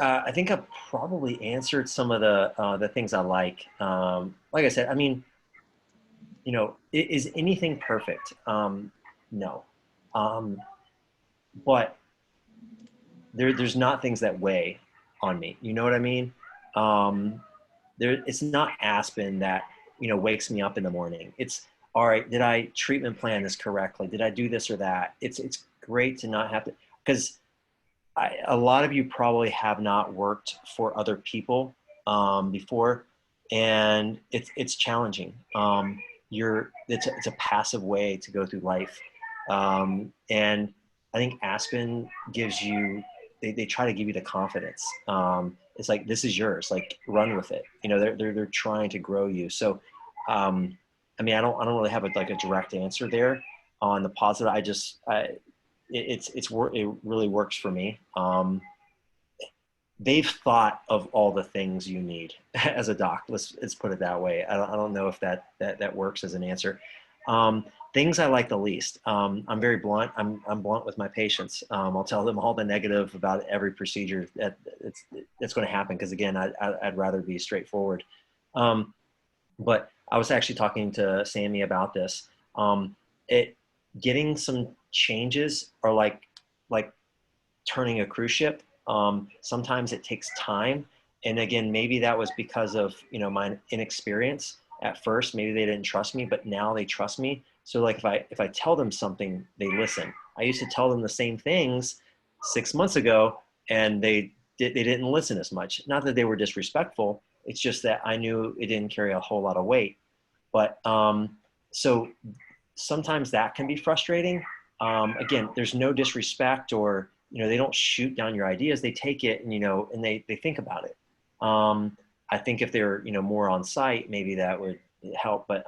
I think I probably answered some of the things I like. Like I said, I mean, is anything perfect? No, um, but there's not things that weigh on me. You know what I mean? It's not Aspen that wakes me up in the morning. It's all right. Did I treatment plan this correctly? Did I do this or that? It's great to not have to, because a lot of you probably have not worked for other people before, and it's challenging. It's a passive way to go through life, and I think Aspen gives you. They try to give you the confidence. It's like, this is yours. Like, run with it. They're trying to grow you. So, I mean, I don't really have like a direct answer there on the positive. It really works for me. They've thought of all the things you need as a doc. Let's put it that way. I don't know if that works as an answer. Things I like the least. I'm very blunt. I'm blunt with my patients. I'll tell them all the negative about every procedure that's going to happen, because again, I'd rather be straightforward. But I was actually talking to Sami about this. It Getting some changes are like turning a cruise ship. Sometimes it takes time, and again, maybe that was because of my inexperience at first. Maybe they didn't trust me, but now they trust me. So like if I tell them something, they listen. I used to tell them the same things 6 months ago, and they didn't listen as much. Not that they were disrespectful. It's just that I knew it didn't carry a whole lot of weight. But so sometimes that can be frustrating. Again, there's no disrespect, or they don't shoot down your ideas. They take it and and they think about it. I think if they're more on site, maybe that would help. But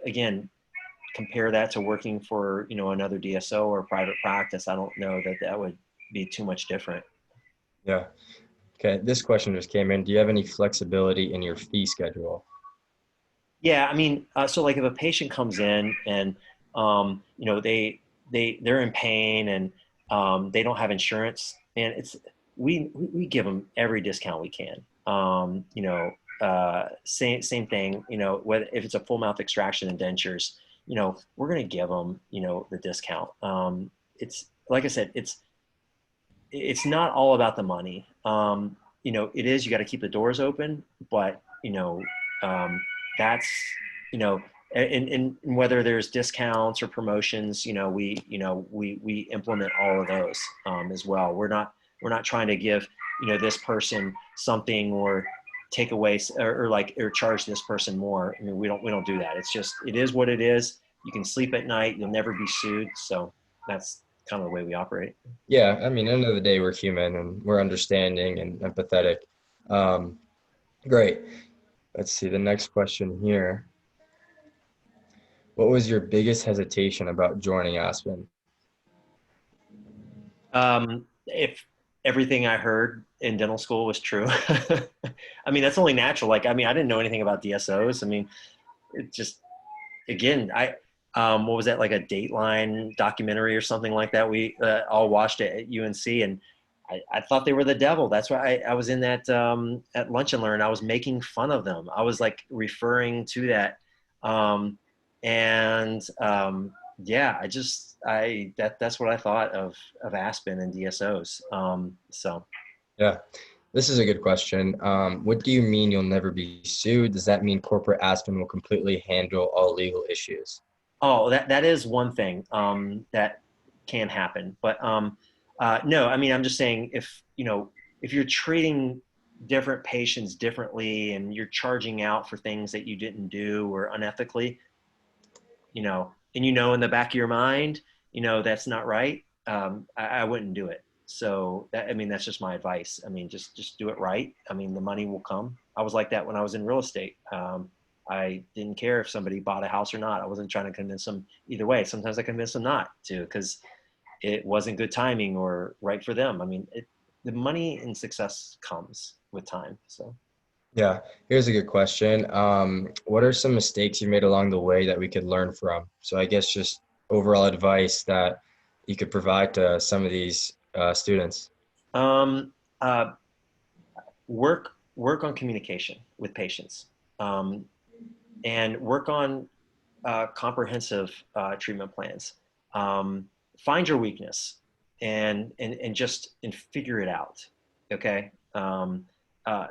again, compare that to working for another DSO or private practice. I don't know that would be too much different. Yeah. Okay. This question just came in. Do you have any flexibility in your fee schedule? Yeah, I mean, so like if a patient comes in and they're in pain and they don't have insurance, and we give them every discount we can. Same thing. Whether if it's a full mouth extraction and dentures, we're gonna give them the discount. It's like I said, it's not all about the money. It is, you got to keep the doors open, but um, that's you know and whether there's discounts or promotions, we implement all of those as well. We're not trying to give this person something or take away or charge this person more. I mean, we don't do that. It's just, it is what it is. You can sleep at night, you'll never be sued. So that's kind of the way we operate. Yeah. I mean, end of the day, we're human and we're understanding and empathetic. Um, Great. Let's see the next question here. What was your biggest hesitation about joining Aspen? If everything I heard in dental school was true, I mean, that's only natural. Like, I mean, I didn't know anything about DSOs. I mean, it just, again, what was that, like a Dateline documentary or something like that? We all watched it at UNC, and I thought they were the devil. That's why I was in that at Lunch and Learn. I was making fun of them. I was like referring to that. Um, and yeah, that's what I thought of Aspen and DSOs. So Yeah, this is a good question. What do you mean you'll never be sued? Does that mean corporate Aspen will completely handle all legal issues? oh, that is one thing that can happen. But no, I mean, I'm just saying, if you're treating different patients differently and you're charging out for things that you didn't do or unethically, and in the back of your mind, that's not right. I wouldn't do it. So I mean, that's just my advice. I mean, just do it right. I mean, the money will come. I was like that when I was in real estate. I didn't care if somebody bought a house or not. I wasn't trying to convince them either way. Sometimes I convinced them not to, because it wasn't good timing or right for them. I mean, the money and success comes with time. So. Yeah, here's a good question. What are some mistakes you made along the way that we could learn from? So I guess just overall advice that you could provide to some of these students. Um, uh, work on communication with patients, and work on comprehensive treatment plans. Find your weakness and figure it out. Okay. Uh,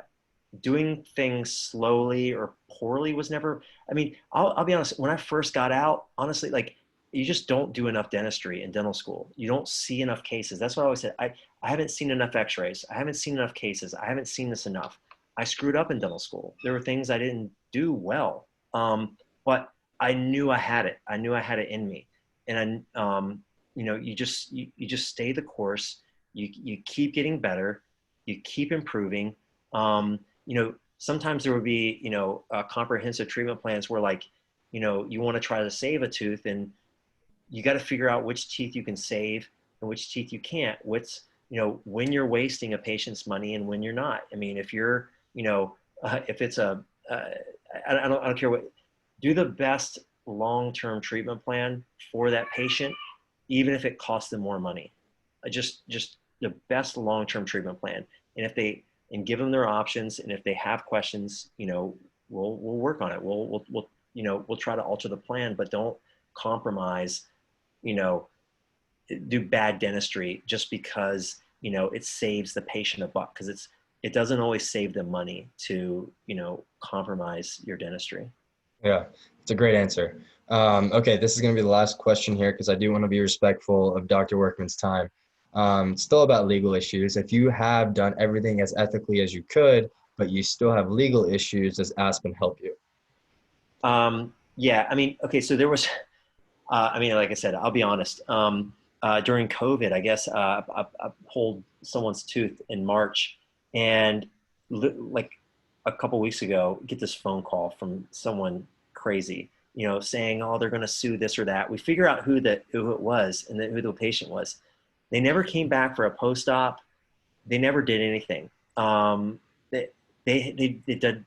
doing things slowly or poorly was never, I mean, I'll be honest, when I first got out, honestly, like you just don't do enough dentistry in dental school. You don't see enough cases. That's what I always said. I haven't seen enough x-rays. I haven't seen enough cases. I haven't seen this enough. I screwed up in dental school. There were things I didn't do well. But I knew I had it. I knew I had it in me. And you know, you just stay the course. You keep getting better. You keep improving. You know, sometimes there would be, you know, comprehensive treatment plans where like, you know, you want to try to save a tooth and you got to figure out which teeth you can save and which teeth you can't. What's, you know, when you're wasting a patient's money and when you're not. I mean, if you're, you know, if it's I don't care what, do the best long-term treatment plan for that patient, even if it costs them more money. Just the best long-term treatment plan. And if they, and give them their options. And if they have questions, you know, we'll work on it. We'll you know, we'll try to alter the plan, but don't compromise, you know, do bad dentistry just because, you know, it saves the patient a buck, because it doesn't always save them money to, you know, compromise your dentistry. Yeah, it's a great answer. Okay, this is going to be the last question here because I do want to be respectful of Dr. Workman's time. Still about legal issues. If you have done everything as ethically as you could, but you still have legal issues, does Aspen help you? Yeah, I mean, okay, so there was, I mean, like I said, I'll be honest. During COVID, I guess I pulled someone's tooth in March, and like a couple weeks ago, get this phone call from someone crazy, you know, saying, "Oh, they're going to sue this or that." We figure out who it was and who the patient was. They never came back for a post-op. They never did anything. They, they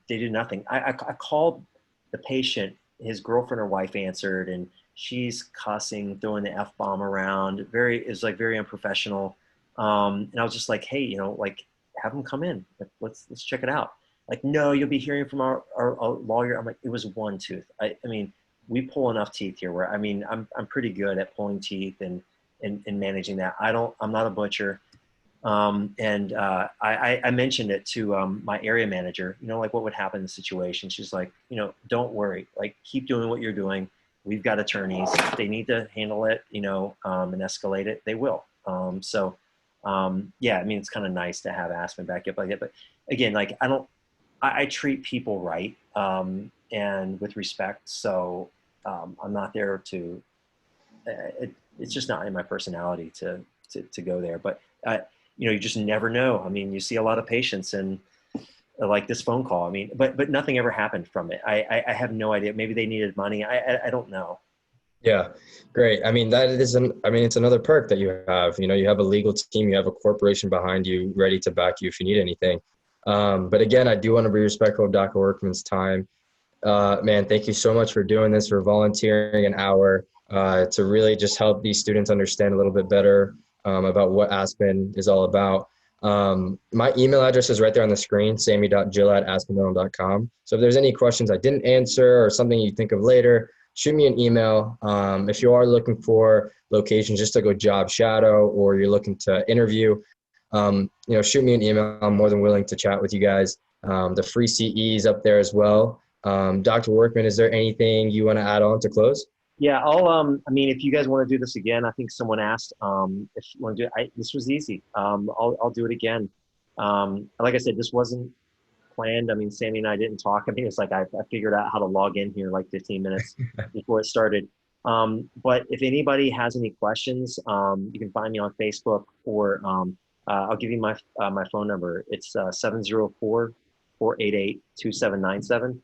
did nothing. I called the patient. His girlfriend or wife answered, and she's cussing, throwing the F-bomb around. It was like very unprofessional. And I was just like, hey, you know, like have them come in. Like, let's check it out. Like, no, you'll be hearing from our lawyer. I'm like, it was one tooth. I mean, we pull enough teeth here where, I mean, I'm pretty good at pulling teeth and managing that. I'm not a butcher. And I mentioned it to my area manager, you know, like what would happen in the situation. She's like, you know, don't worry, like keep doing what you're doing. We've got attorneys. If they need to handle it, you know, and escalate it, they will. Yeah, I mean, it's kind of nice to have Aspen back up like that. But again, like I treat people right and with respect. So I'm not there to, it's just not in my personality to go there. But you know, you just never know. I mean, you see a lot of patients and like this phone call. I mean, but nothing ever happened from it. I have no idea. Maybe they needed money. I don't know. Yeah, great. I mean, I mean, it's another perk that you have. You know, you have a legal team, you have a corporation behind you ready to back you if you need anything. But again, I do want to be respectful of Dr. Workman's time. Man, thank you so much for doing this, for volunteering an hour to really just help these students understand a little bit better about what Aspen is all about. My email address is right there on the screen, sami.jilla@aspendental.com. So if there's any questions I didn't answer or something you think of later, shoot me an email. If you are looking for locations just to go job shadow or you're looking to interview, you know, shoot me an email. I'm more than willing to chat with you guys. The free CE is up there as well. Dr. Workman, is there anything you want to add on to close? Yeah, I mean, if you guys want to do this again, I think someone asked if you want to do it. This was easy. I'll do it again. Like I said, this wasn't planned. I mean, Sammy and I didn't talk. I mean, it's like I figured out how to log in here like 15 minutes before it started. But if anybody has any questions, you can find me on Facebook or I'll give you my phone number. It's 704-488-2797.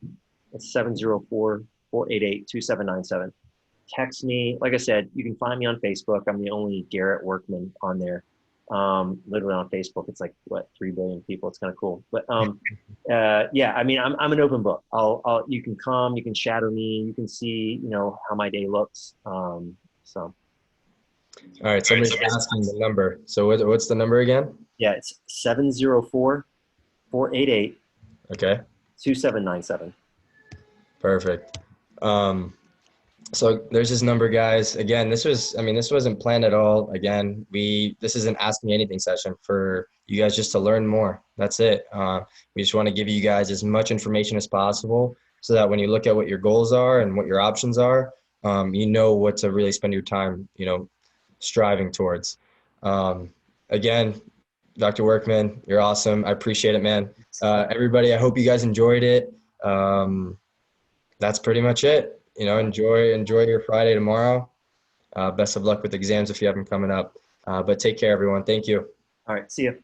It's 704-488-2797. Text me. Like I said, you can find me on Facebook. I'm the only Garrett Workman on there. Literally on Facebook, it's like what 3 billion people. It's kind of cool. But yeah, I mean, I'm an open book. You can come, you can shadow me, you can see, you know, how my day looks. So. All right, somebody's asking the number. So what's the number again? Yeah, it's 704-488-2797. Okay, perfect. So there's his number, guys. Again, this wasn't planned at all. Again, this is an Ask Me Anything session for you guys just to learn more. That's it. We just want to give you guys as much information as possible so that when you look at what your goals are and what your options are, you know what to really spend your time, striving towards. Um, Again, Dr. Workman, you're awesome. I appreciate it, man. Everybody, I hope you guys enjoyed it. That's pretty much it. Enjoy your Friday tomorrow. Best of luck with exams if you have them coming up. But take care, everyone. Thank you. All right. See you.